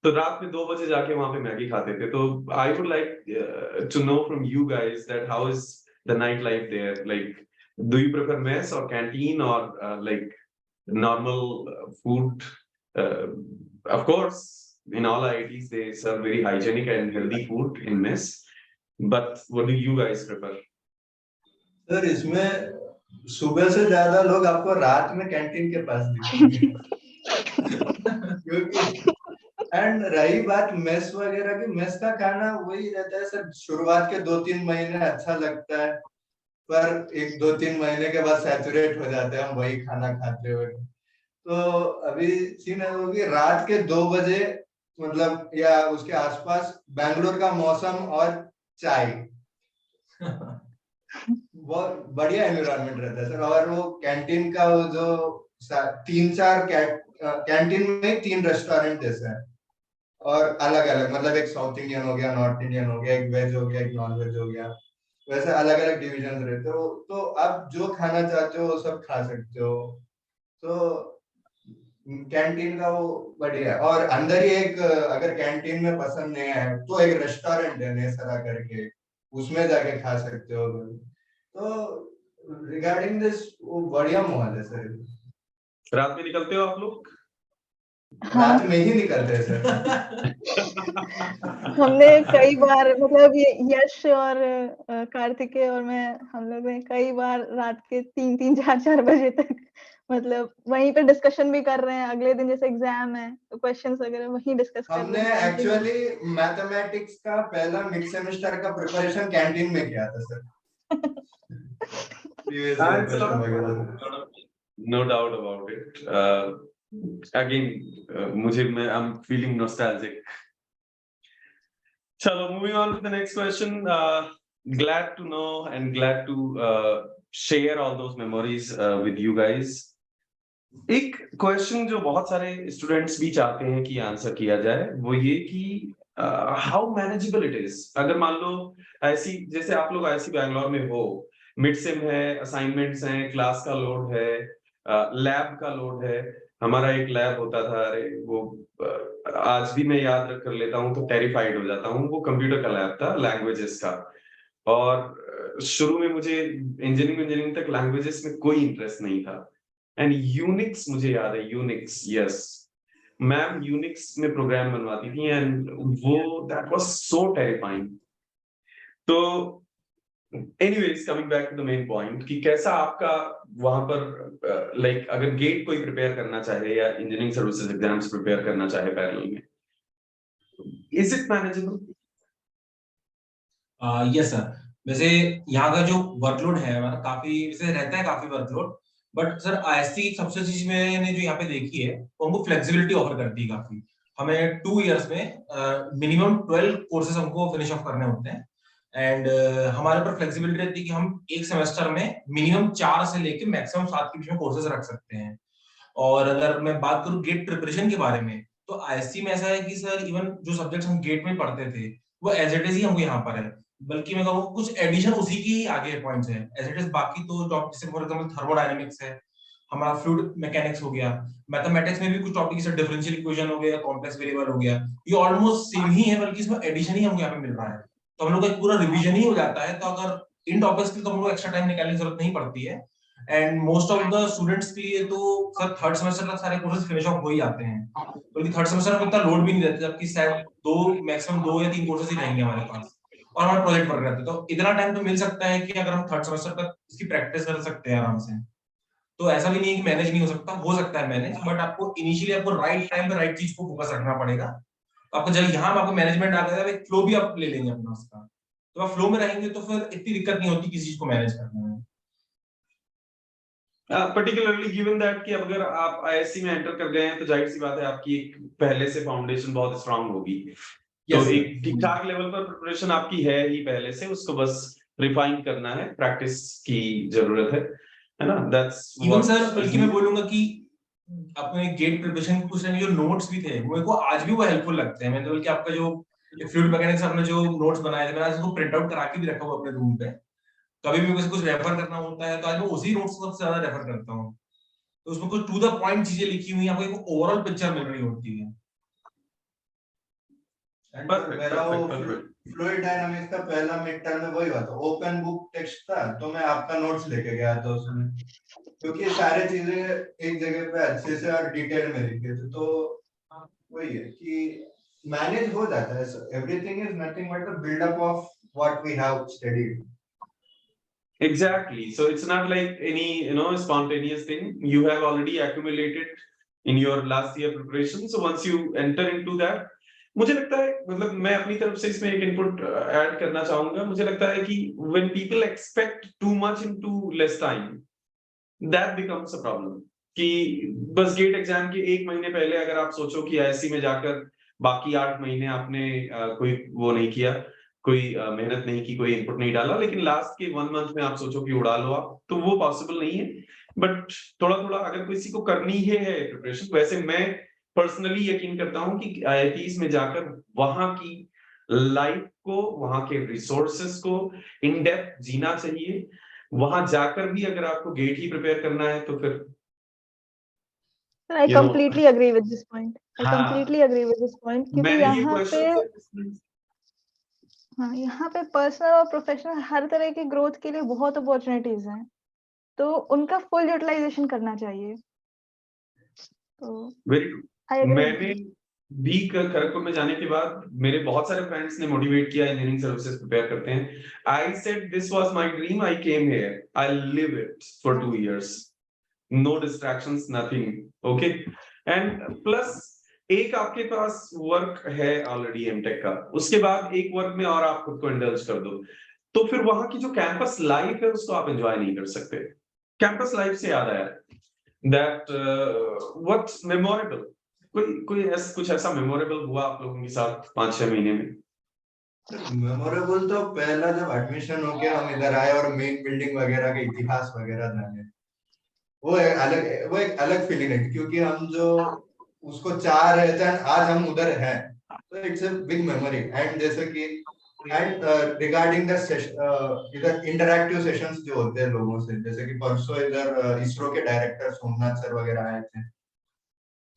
तो रात में 2 बजे जाके वहां पे मैगी खाते थे. तो I would like to know from you guys that how is the nightlife there? Like, do you prefer mess or canteen or like normal food? Of course, in all IITs they serve very hygienic and healthy food in mess. But what do you guys prefer? Sir इसमें सुबह से ज्यादा लोग आपको रात में canteen के पास दिखेंगे. क्योंकि एंड रही बात मेस वगैरह की, मेस का खाना वही रहता है सर. शुरुआत के 2-3 महीने अच्छा लगता है, पर 1-2-3 महीने के बाद सैचुरेट हो जाते हैं हम वही खाना खाते हुए. तो अभी सीन है वो कि रात के 2 बजे मतलब या उसके आसपास बैंगलोर का मौसम और चाय बहुत बढ़िया एनवायरनमेंट रहता है सर. और वो कैंटीन का वो जो 3-4 कैंटीन में 3 रेस्टोरेंट जैसे हैं और अलग अलग, मतलब एक साउथ इंडियन हो गया, नॉर्थ इंडियन हो गया, एक वेज हो गया, एक नॉन वेज हो गया, वैसे अलग अलग डिविजन रहते हो. तो आप जो खाना चाहते हो वो सब खा सकते हो. तो कैंटीन का वो बढ़िया है. और अंदर ही एक, अगर कैंटीन में पसंद नहीं है तो एक रेस्टोरेंट है नेसरा करके, उसमें जाके खा सकते हो. तो रिगार्डिंग दिस वो बढ़िया माहौल है सर. रात में निकलते हो आप लोग? रात में ही निकलते हैं सर. हमने कई बार, मतलब ये यश और कार्तिकेय और मैं, हम लोग ने कई बार रात के 3-3 4-4 बजे तक मतलब वहीं पे डिस्कशन भी कर रहे हैं. अगले दिन जैसे एग्जाम है तो क्वेश्चंस वगैरह वहीं डिस्कस कर हमने रहे हैं. एक्चुअली मैथमेटिक्स का पहला मिड सेमेस्टर का प्रिपरेशन कैंटीन में किया था sir. No doubt about it. Again, I'm feeling nostalgic. Chalo, moving on to the next question. Glad to know and glad to share all those memories with you guys. एक question जो बहुत सारे students भी चाहते हैं कि answer किया जाए वो ये कि हाउ मैनेजेबल इट इज. अगर मान लो ऐसी, जैसे आप लोग ऐसी बैंगलोर में हो, मिड सेम है, असाइनमेंट्स हैं, क्लास का लोड है, लैब का लोड है. हमारा एक लैब होता था, अरे वो आज भी मैं याद कर लेता हूँ तो टेरिफाइड हो जाता हूँ. वो कंप्यूटर का लैब था, लैंग्वेजेस का. और शुरू में मुझे इंजीनियरिंग तक लैंग्वेजेस में कोई इंटरेस्ट नहीं था. एंड यूनिक्स, मुझे याद है यूनिक्स, यस, मैम यूनिक्स में प्रोग्राम बनवाती थी एंड वो दैट वाज सो टेरिफाइंग. तो anyways, coming back to the main point कि कैसा आपका वहां पर लाइक अगर गेट कोई प्रिपेयर करना चाहे या इंजीनियरिंग सर्विसेज एग्जाम्स प्रिपेयर करना चाहे पैरेलल में, is it manageable? Yes sir. वैसे यहाँ का जो वर्कलोड है हमारा काफी वैसे रहता है, काफी वर्कलोड. बट सर आईएससी सबसे चीज मैंने जो यहाँ पे देखी है वो हमको फ्लेक्सिबिलिटी ऑफर करती है काफी. हमें 2 इयर्स में मिनिमम 12 कोर्सेज हमको फिनिश ऑफ करने होते हैं. एंड हमारे ऊपर फ्लेक्सिबिलिटी रहती है कि हम एक सेमेस्टर में मिनिमम 4 से लेके मैक्सिमम 7 के बीच में कोर्सेज रख सकते हैं. और अगर मैं बात करूँ गेट प्रिपरेशन के बारे में, तो आईएससी में ऐसा है कि सर इवन जो सब्जेक्ट्स हम गेट में पढ़ते थे वो एज इट इज ही हमको यहाँ पर है. बल्कि मैं कहूँ कुछ एडिशन उसी की ही आगे पॉइंट्स है एज इट इज. बाकी तो टॉपिक जैसे फॉर एग्जांपल थर्मोडायनामिक्स है, हमारा फ्लूइड मैकेनिक्स हो गया, मैथमेटिक्स में भी कुछ टॉपिक जैसे डिफरेंशियल इक्वेशन हो गया, कॉम्प्लेक्स वेरिएबल हो गया, ये ऑलमोस्ट सेम ही है, बल्कि इसमें एडिशन ही हमको यहाँ पे मिल रहा है. तो हम लोग का एक पूरा रिवीजन ही हो जाता है. तो अगर इन टॉपिक्स के लिए तो हम लोग एक्स्ट्रा टाइम निकालने की जरूरत नहीं पड़ती है. And most of the students के लिए तो सर थर्ड सेमेस्टर तक सारे कोर्सेज फिनिश ऑफ हो ही जाते हैं, बल्कि थर्ड सेमेस्टर में इतना लोड भी नहीं रहता, जबकि शायद मैक्सिमम 2 या 3 कोर्सेज ही रहेंगे हमारे पास, और हमारे प्रोजेक्ट वर्क रहते हैं, तो इतना टाइम तो मिल सकता है कि अगर हम थर्ड सेमेस्टर तक इसकी प्रैक्टिस कर सकते हैं आराम से। तो ऐसा भी नहीं है कि मैनेज नहीं हो सकता है मैनेज, बट आपको इनिशियली आपको राइट टाइम पे राइट चीज को फोकस रखना पड़ेगा। तो आपको जब यहाँ आपको मैनेजमेंट आ गया, एक फ्लो भी आप ले लेंगे अपना उसका, तो आप फ्लो में रहेंगे तो फिर इतनी दिक्कत नहीं होती किसी चीज को मैनेज करने में। पर्टिकुलरली गिवन दैट कि अगर आप आईएससी में एंटर कर गए हैं तो जाहिर सी बात है आपकी एक पहले से फाउंडेशन बहुत स्ट्रांग होगी, तो एक ठीक ठाक लेवल पर प्रिपरेशन आपकी है ही पहले से, उसको बस रिफाइन करना है, प्रैक्टिस की जरूरत है ना। दैट्स इवन सर बल्कि मैं बोलूंगा कि अपने गेट प्रिपरेशन के कुछ जो नोट्स भी थे मेरे को आज भी वो हेल्पफुल लगते हैं। मैंने बल्कि आपका जो फ्लूइड मैकेनिक्स आपने जो नोट्स बनाए थे, मैंने आज उसको प्रिंट आउट करा के भी रखा हुआ अपने रूम पे, कभी भी मुझे कुछ रेफर करना होता है तो आज मैं उसी नोट्स को सबसे ज्यादा रेफर करता हूँ, तो उसमें कुछ टू द पॉइंट चीजें लिखी हुई आपको एक ओवरऑल पिक्चर मिल रही होती है। मेरा वो फ्लूइड डायनामिक्स का पहला मिड टर्म में वही हुआ था, ओपन बुक टेक्स्ट था, तो मैं आपका नोट्स लेके गया था उसमें, क्योंकि सारे चीजें एक जगह पे अच्छे से और डिटेल में लिखे थे, तो वही है कि मैनेज हो जाता है। Everything is nothing but the buildup of what we have studied. Exactly. So it's not like any, spontaneous thing. You have already accumulated in your last year preparation. So once you enter into that, मुझे लगता है, मतलब मैं अपनी तरफ से इसमें एक इनपुट ऐड करना चाहूंगा। मुझे लगता है कि when people expect too much into less time, that becomes a problem. कि बस गेट एग्जाम के 1 महीने पहले अगर आप सोचो कि आईएससी में जाकर बाकी 8 महीने आपने कोई वो नहीं किया, कोई मेहनत नहीं की, कोई इनपुट नहीं डाला, लेकिन लास्ट के 1 मंथ में आप सोचो कि उड़ा लो आप, तो वो पॉसिबल नहीं है। बट थोड़ा थोड़ा अगर किसी को करनी है प्रिपरेशन, वैसे मैं पर्सनली यकीन करता हूँ कि आईआईटीज में जाकर वहां की लाइफ को, वहां के रिसोर्सेस को इन डेप्थ जीना चाहिए। वहां जाकर भी अगर आपको गेट ही प्रिपेयर करना है तो फिर I completely agree with this point. I हाँ, completely agree with this point, क्योंकि मैंने ये यहाँ पे क्वेश्चन हाँ, यहाँ पे पर्सनल और प्रोफेशनल हर तरह की ग्रोथ के लिए बहुत अपॉर्चुनिटीज हैं, तो उनका फुल यूटिलाइजेशन करना चाहिए। तो वेरी ट्रू। I agree. मैंने भी खड़गपुर में जाने के बाद मेरे बहुत सारे फ्रेंड्स ने मोटिवेट किया इंजीनियरिंग सर्विसेज प्रिपेयर करते हैं। I said this was my dream, I came here, I live it for 2 years, no distractions, nothing, okay. And plus एक आपके पास वर्क है ऑलरेडी एमटेक का, उसके बाद एक वर्क में और आप खुद को इंडल्ज कर दो, तो फिर वहां की जो कैंपस लाइफ है उसको आप एंजॉय नहीं कर सकते। कैंपस लाइफ से याद आया दैट व्हाट्स मेमोरेबल, कुछ ऐसा मेमोरेबल हुआ आप लोगों के साथ 5-6 महीने में? मेमोरेबल तो पहला जब एडमिशन हो गया, हम इधर आए और मेन बिल्डिंग वगैरह के इतिहास वगैरह जाने, वो एक अलग फीलिंग है, क्योंकि हम जो उसको चाह रहे थे आज हम उधर हैं, तो it's a big memory. And जैसे कि रिगार्डिंग द इधर इंटरैक्टिव सेशंस जो होते हैं लोगों से, जैसे कि परसों इधर इसरो के डायरेक्टर सोमनाथ सर वगैरह आए थे,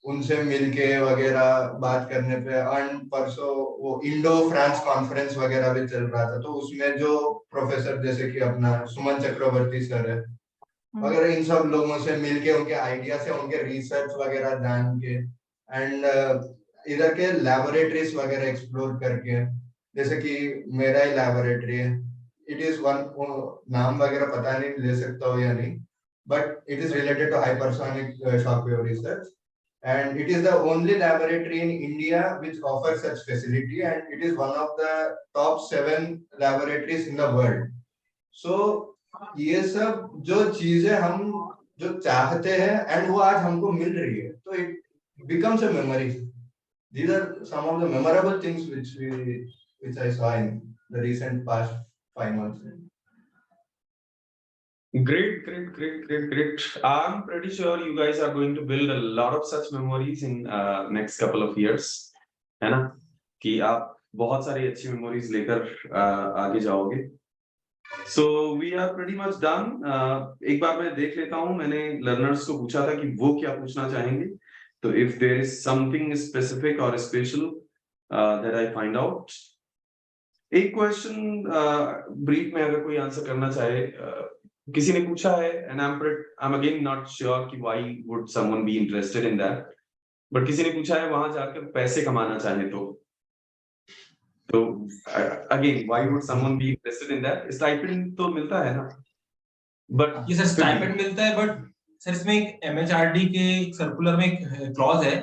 उनसे मिलके वगैरह बात करने पे, एंड परसों वो इंडो फ्रांस कॉन्फ्रेंस वगैरह भी चल रहा था, तो उसमें जो प्रोफेसर जैसे कि अपना सुमन चक्रवर्ती सर है वगैरह, इन सब लोगों से मिलके उनके आइडिया से उनके रिसर्च वगैरह जान के, एंड इधर के लैबोरेटरीज वगैरह एक्सप्लोर करके, जैसे कि मेरा ही लैबोरेटरी है, इट इज वन, नाम वगैरह पता नहीं ले सकता हो या नहीं, but it is related to hypersonic shockwave research, and it is the only laboratory in India which offers such facility, and it is one of the top 7 laboratories in the world. So ये सब जो चीजें हम जो चाहते हैं and वो आज हमको मिल रही है, तो it becomes a memory. These are some of the memorable things which I saw in the recent past 5 months. Great. I'm pretty sure you guys are going to build a lot of such memories in next couple of years, है ना, कि आप बहुत सारी अच्छी memories लेकर आगे जाओगे। So we are pretty much done. एक बार मैं देख लेता हूँ, मैंने लर्नर्स को पूछा था कि वो क्या पूछना चाहेंगे, तो if there is something specific or special that I find out, एक क्वेश्चन ब्रीफ में अगर कोई आंसर करना चाहे, किसी ने पूछा है, and I'm again not sure कि why would someone be interested in that, but किसी ने पूछा है वहां जाकर पैसे कमाना चाहे तो again why would someone be interested in that? Stipend तो मिलता है ना, बट ये सर स्टाइपेंड मिलता है, बट सर इसमें एक MHRD के सर्कुलर में एक क्लॉज है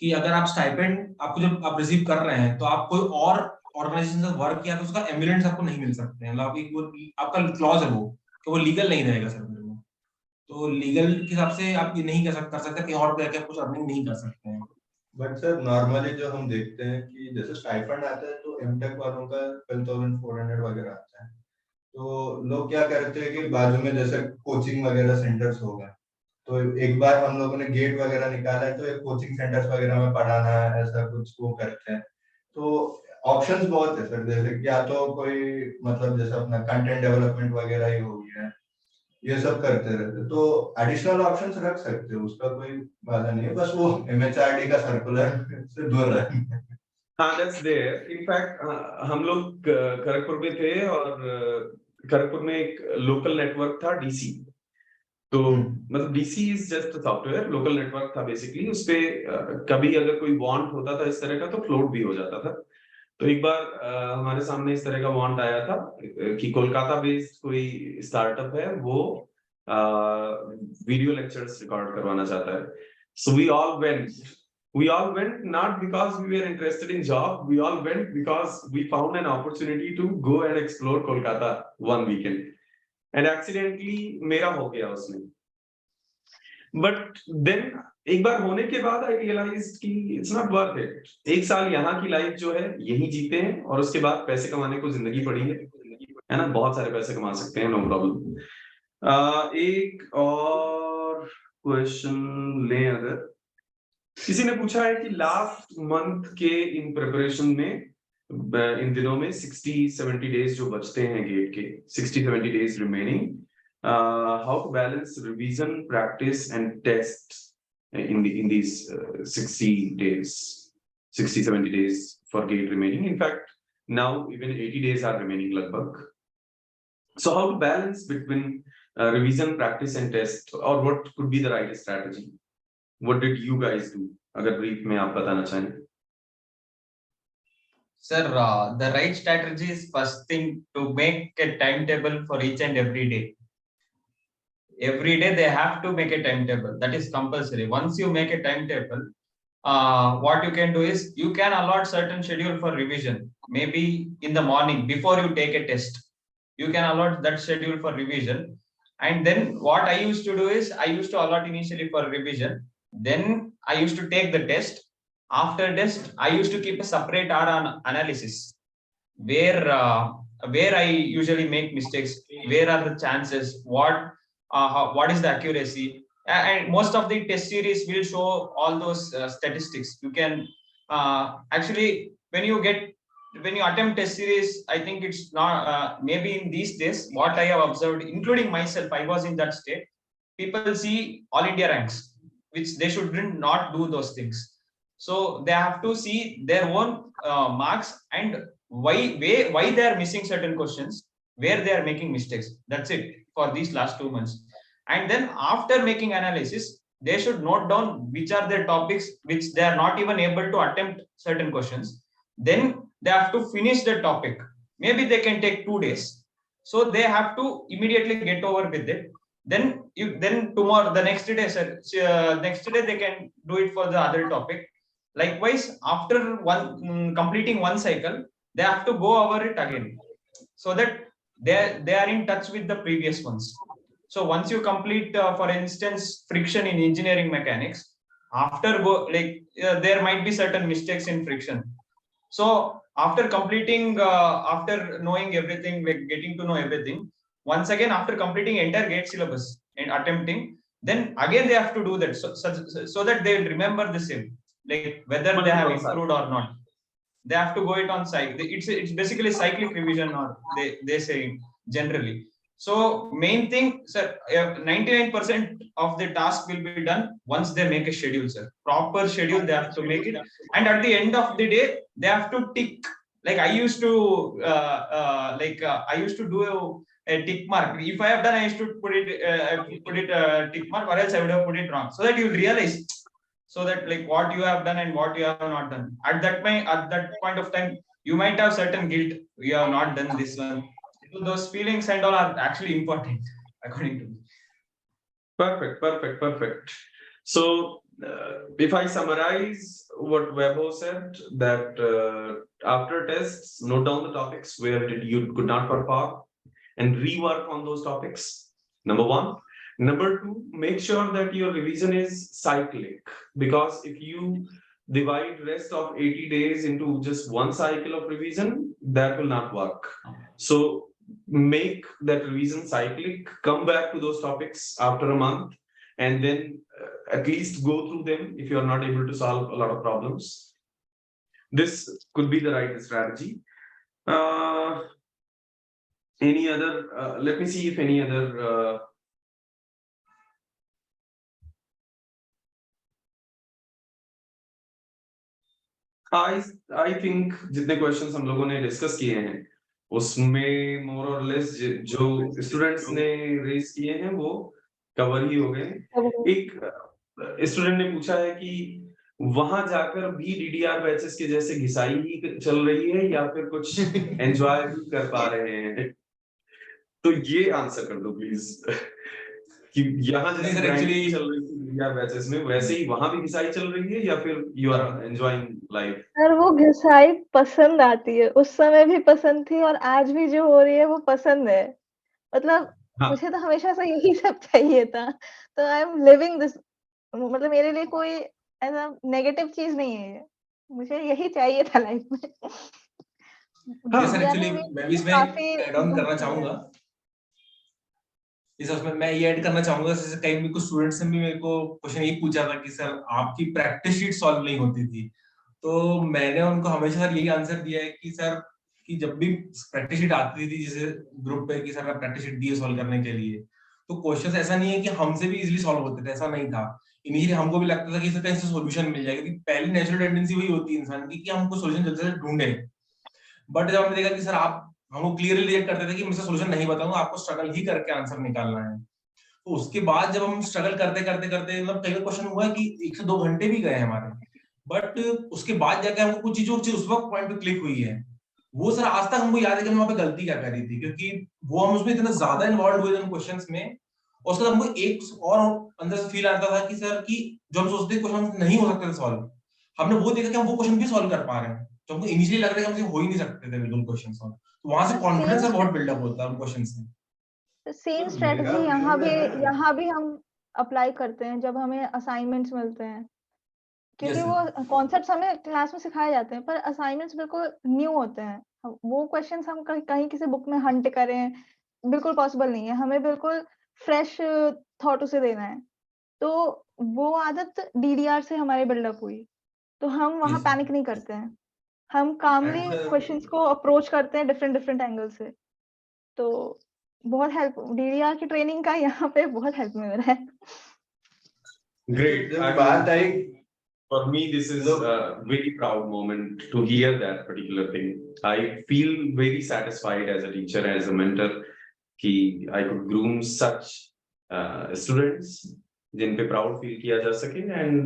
कि अगर आप स्टाइपेंड आपको जब आप रिसीव कर रहे हैं तो आप कोई और ऑर्गेनाइजेशन से वर्क किया तो उसका एम्बुलेंस आपको नहीं मिल सकते हैं, मतलब वो आपका क्लॉज है वो कि वो लीगल नहीं रहेगा सर मेरे को, तो लीगल के हिसाब से आप ये नहीं कर सकते कहीं और जाके कुछ अर्निंग नहीं कर सकते हैं। बट सर नॉर्मली जो हम देखते हैं कि जैसे स्टाइपेंड आता है तो एमटेक वालों का 12,400 वगैरह आता है, तो लोग क्या करते हैं कि बाजू में जैसे कोचिंग वगैरह सेंटर्स हो गए, तो एक बार हम लोगों ने गेट वगैरह निकाला है तो एक कोचिंग सेंटर्स वगैरह में पढ़ाना है, ऐसा कुछ वो करते हैं। तो ऑप्शंस बहुत है सर, जैसे कि या तो कोई मतलब जैसे अपना कंटेंट डेवलपमेंट वगैरह ही हो गया, ये सब करते रहते, तो एडिशनल ऑप्शंस रख सकते हो, उसका कोई बाधा नहीं है, बस वो MHRD का सर्कुलर से दूर रहना। हाँ, that's there. In fact, हम लोग खड़गपुर में थे और खड़गपुर में एक लोकल नेटवर्क था DC, तो मतलब DC is just software, local network था बेसिकली, उसपे कभी अगर कोई वांट होता था इस तरह का तो फ्लोट भी हो जाता था। तो एक बार हमारे सामने इस तरह का वांट आया था कि कोलकाता बेस्ड कोई स्टार्टअप है, वो वीडियो लेक्चर्स रिकॉर्ड करवाना चाहता है। So we all went not because we were interested in job, we all went because we found an opportunity to go and explore Kolkata one weekend, and accidentally मेरा हो गया उसमें। But then एक बार होने के बाद आई रियलाइज कि it's not worth it. एक साल यहाँ की लाइफ जो है यही जीते हैं और उसके बाद पैसे कमाने को जिंदगी पड़ी है ना, बहुत सारे पैसे कमा सकते हैं, नो प्रॉब्लम। एक और क्वेश्चन ले, अगर किसी ने पूछा है कि लास्ट मंथ के इन प्रिपरेशन में इन दिनों में 60-70 डेज जो बचते हैं गेट के, 60-70 days remaining, how to balance revision, practice and tests in these 60-70 days for gate remaining. In fact, now even 80 days are remaining lagbhag. So how to balance between revision, practice and test, or what could be the right strategy? What did you guys do? अगर brief में आप बताना चाहें। Sir, the right strategy is first thing to make a timetable for each and every day. Every day they have to make a timetable. That is compulsory. Once you make a timetable, what you can do is you can allot certain schedule for revision. Maybe in the morning before you take a test, you can allot that schedule for revision. And then what I used to do is I used to allot initially for revision. Then I used to take the test. After test, I used to keep a separate hour on analysis, where I usually make mistakes, where are the chances, what is the accuracy, and most of the test series will show all those statistics. You can actually when you attempt test series, I think it's not maybe in these days what I have observed, including myself, I was in that state, people see all India ranks, which they should not do those things. So they have to see their own marks and why they are missing certain questions, where they are making mistakes. That's it for these last 2 months. And then after making analysis, they should note down which are the topics which they are not even able to attempt certain questions. Then they have to finish the topic. Maybe they can take 2 days. So they have to immediately get over with it. Then tomorrow, the next day, next day they can do it for the other topic. Likewise, after completing one cycle, they have to go over it again, so that they are in touch with the previous ones. So once you complete, for instance, friction in engineering mechanics, after there might be certain mistakes in friction. So after completing, after knowing everything, like getting to know everything, once again after completing entire gate syllabus and attempting, then again they have to do that, so that they will remember the same, like whether they have improved or not. They have to go it on cycle. It's basically cyclic revision, or they say generally. So main thing, sir, 99% of the task will be done once they make a schedule, sir. Proper schedule, they have to make it, and at the end of the day they have to tick. Like I used to do a tick mark. If I have done, I used to put it tick mark, or else I would have put it wrong, so that you realize, so that like what you have done and what you have not done. At that point of time, you might have certain guilt. You have not done this one. So those feelings and all are actually important, according to me. Perfect. So, if I summarize what Vaibhav said, that after tests, note down the topics where you could not perform and rework on those topics. Number one. Number two, make sure that your revision is cyclic, because if you divide rest of 80 days into just one cycle of revision, that will not work. So make that revision cyclic, come back to those topics after a month, and then at least go through them if you are not able to solve a lot of problems. This could be the right strategy. Any other, let me see if any other I think जितने questions हम लोगों ने discuss किए हैं उसमें मोर और less जो students ने रेज किए हैं वो कवर ही हो गए। एक स्टूडेंट ने पूछा है कि वहां जाकर भी डीडीआर बैचेस के जैसे घिसाई ही चल रही है या फिर कुछ एंजॉय भी कर पा रहे हैं, तो ये आंसर कर दो प्लीज कि यहाँ जैसे एक्चुअली चल रही थी डीडीआर बैचेस में वैसे ही वहां भी घिसाई चल रही है या फिर you are enjoying life? Sir वो घिसाई पसंद आती है, उस समय भी पसंद थी और आज भी जो हो रही है वो पसंद है। मतलब मुझे तो हमेशा से यही सब चाहिए था, तो आई एम लिविंग दिस, मतलब मेरे लिए कोई ऐसा नेगेटिव चीज नहीं है ये, मुझे यही चाहिए था लाइफ में। सर एक्चुअली मैं भी इसमें ऐड ऑन करना चाहूंगा। इसमें मैं ये ऐड करना चाहूंगा, जैसे कई भी कुछ स्टूडेंट्स ने भी मेरे को क्वेश्चन यही पूछा था कि सर आपकी प्रैक्टिस शीट सॉल्व नहीं होती थी, तो मैंने उनको हमेशा यही आंसर दिया है कि सर कि जब भी प्रैक्टिस शीट आती थी जैसे ग्रुप पे कि सर मैं प्रैक्टिस शीट दी है सॉल्व करने के लिए, तो क्वेश्चन ऐसा नहीं है कि हमसे भी इजीली सॉल्व होते थे, ऐसा नहीं था। इनिशियली हमको भी लगता था कि इससे कहीं से सॉल्यूशन मिल जाएगा, क्योंकि पहली नेचुरल टेंडेंसी वही होती है इंसान की कि हमको सॉल्यूशन जल्दी से ढूंढे। बट जब हमने देखा कि सर आप हमको क्लियरली रिएक्ट करते थे कि मैं सॉल्यूशन नहीं बताऊंगा, आपको स्ट्रगल ही करके आंसर निकालना है। तो उसके बाद जब हम स्ट्रगल करते मतलब कई बार क्वेश्चन हुआ कि 1 से 2 घंटे भी गए हमारे, बट उसके बाद जाके हमको कुछ चीजों उस वक्त पॉइंट पे क्लिक हुई है, वो सर आज तक हमको याद है कि हम वहां पे गलती क्या करी थी, क्योंकि वो हम उसमें इतना ज्यादा इन्वॉल्व हुए उन क्वेश्चंस में, और उसके बाद हमको एक और अंदर से फील आता था कि सर कि जो हम सोचते क्वेश्चन नहीं हो सकते थे सॉल्व, हमने वो देखा कि हम वो क्वेश्चन भी सॉल्व कर पा रहे हैं, तो हमको इनिशियली लग रहा है कि हमसे हो ही नहीं सकते थे बिल्कुल क्वेश्चन सॉल्व, तो वहां से कॉन्फिडेंस बहुत बिल्डअप होता है उन क्वेश्चन से। सेम स्ट्रेटजी यहाँ भी हम अप्लाई करते हैं जब हमें असाइनमेंट्स मिलते हैं, क्योंकि वो कॉन्सेप्ट्स हमें क्लास में सिखाए जाते हैं पर असाइनमेंट्स बिल्कुल न्यू होते हैं, वो क्वेश्चंस हम कहीं किसी बुक में हंट करें बिल्कुल पॉसिबल नहीं है, हमें बिल्कुल फ्रेश थॉट उसे देना है। तो वो आदत डीडीआर से हमारे बिल्डअप हुई, तो हम वहाँ पैनिक नहीं करते हैं, हम कामली क्वेश्चंस को अप्रोच करते हैं डिफरेंट एंगल से। तो बहुत हेल्प डीडीआर की ट्रेनिंग का यहाँ पे बहुत हेल्प मिल रहा है। Great. बात आई, for me this is a very proud moment to hear that particular thing. I feel very satisfied as a teacher, as a mentor कि I could groom such students जिन पे proud feel किया जा सके, and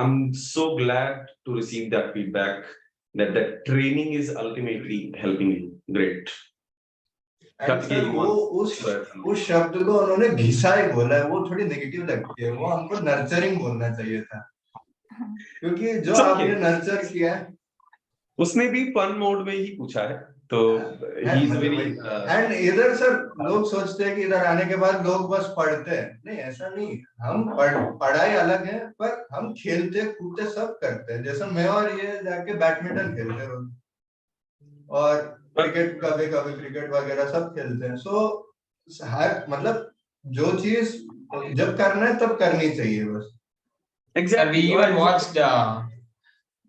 I'm so glad to receive that feedback that that training is ultimately helping you. Great. वो उस शब्द को उन्होंने घिसाई बोला है, वो थोड़ी नेगेटिव लगती है, वो हमको नर्चरिंग बोलना चाहिए था, क्योंकि जो आपने नर्चर किया है उसने भी फन मोड में ही पूछा है, तो ही इज वेरी एंड इधर सर लोग सोचते हैं कि इधर आने के बाद लोग बस पढ़ते हैं, नहीं ऐसा नहीं, हम पढ़ाई अलग है पर हम खेलते कूदते सब करते हैं, जैसे मैं और ये जाके बैडमिंटन खेलते रोज और क्रिकेट कभी क्रिकेट वगैरह सब खेलते हैं। सो हर मतलब जो चीज जब करना है तब करनी चाहिए बस। Exactly. We even watched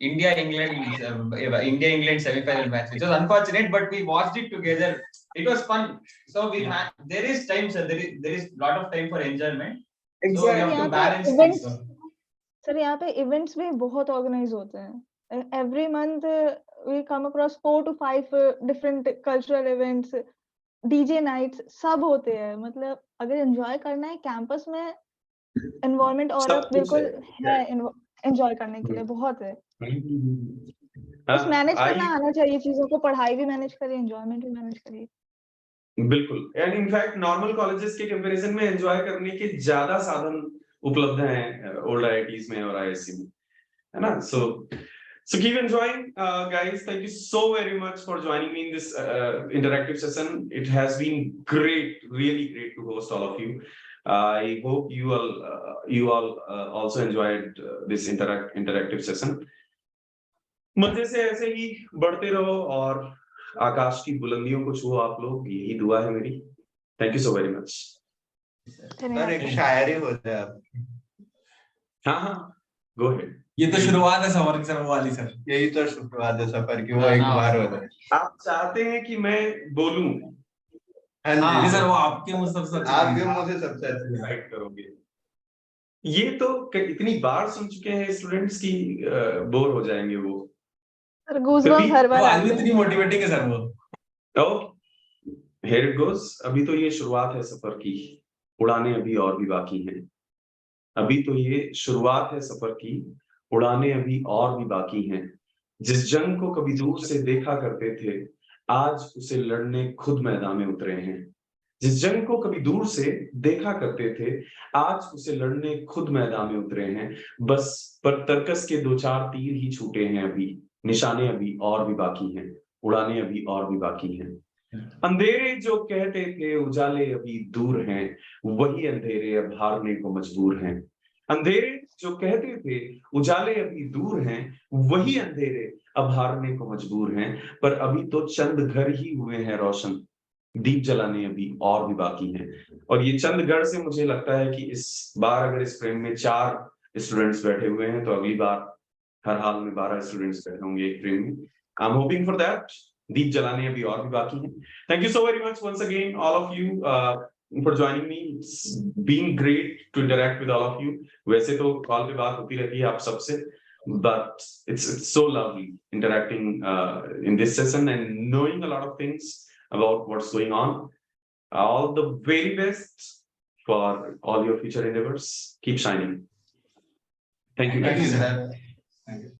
India-England semi-final match, which was unfortunate, but we watched it together. It was fun. So we had, there is time, sir. There is lot of time for enjoyment. Exactly. So we have to balance things. Sir यहाँ पे events भी बहुत organise होते हैं, every month we come across 4 to 5 different cultural events, DJ nights सब होते हैं, मतलब अगर एंजॉय करना है कैंपस में एनवायरनमेंट और सब कुछ बिल्कुल है। है एंजॉय करने के लिए बहुत है। बस हाँ, मैनेज करना आई आना चाहिए चीजों को, पढ़ाई भी मैनेज करिए, एंजॉयमेंट भी मैनेज करिए। बिल्कुल, एंड इनफैक्ट नॉर्मल कॉलेजेस के कंपैरिजन में एंजॉय करने के ज्यादा साधन उपलब्ध हैं ओल्ड आईआईटीज में और आईएससी में, है ना? So keep enjoying, guys. Thank you so very much for joining me in this interactive session. It has been great, really great to host all of you. I hope you all also enjoyed this interactive session. मजे से ऐसे ही बढ़ते रहो और आकाश की बुलंदियों को छुओ आप लोग, यही दुआ है मेरी। Thank you so very much. Sir एक शायरी हो जाए आप। हाँ हाँ, गो अहेड। ये तो शुरुआत है सफर की सर, वो वाली सर। यही तो शुरुआत है सफर की, वो एक बार हो जाए। आप चाहते हैं कि मैं बोलूं? हाँ जी जी सर, वो आपके मुंह से सबसे अच्छी आपके चीज़ है। मुंह से सबसे अच्छी डिसाइड करोगे। ये तो इतनी बार सुन चुके हैं स्टूडेंट्स की बोर हो जाएंगे वो। सर गूज़बम्स हर वो बार आज भी आते इतनी हैं। मोटिवेटिंग है सर वो। Okay, here it goes. अभी तो ये शुरुआत है सफर की, उड़ाने अभी और भी बाकी हैं। अभी तो ये शुरुआत है सफर की, उड़ाने अभी और भी बाकी हैं। जिस जंग को कभी दूर से देखा करते थे, आज उसे लड़ने खुद मैदान में उतरे हैं। जिस जंग को कभी दूर से देखा करते थे, आज उसे लड़ने खुद मैदान में उतरे हैं। बस पर तर्कस के 2-4 तीर ही छूटे हैं अभी, निशाने अभी और भी बाकी हैं, उड़ाने अभी और भी बाकी हैं। अंधेरे जो कहते थे उजाले अभी दूर हैं, वही अंधेरे अब हारने को मजबूर हैं। अंधेरे जो कहते थे उजाले अभी दूर हैं, वही अंधेरे अब हारने को मजबूर हैं। पर अभी तो चंद घर ही हुए हैं रोशन, दीप जलाने अभी और भी बाकी हैं। और ये चंद घर से मुझे लगता है कि इस बार अगर इस फ्रेम में 4 स्टूडेंट्स बैठे हुए हैं, तो अगली बार हर हाल में 12 स्टूडेंट्स बैठे होंगे एक फ्रेम में। I am hoping for that. दीप जलाने अभी और भी बाकी हैं। Thank you so very much once again, all of you, for joining me. It's been great to interact with all of you. वैसे तो कॉल पे बात होती रहती है आप सबसे, but it's so lovely interacting in this session and knowing a lot of things about what's going on. All the very best for all your future endeavors. Keep shining. Thank you, Thank you, guys. sir. Thank you.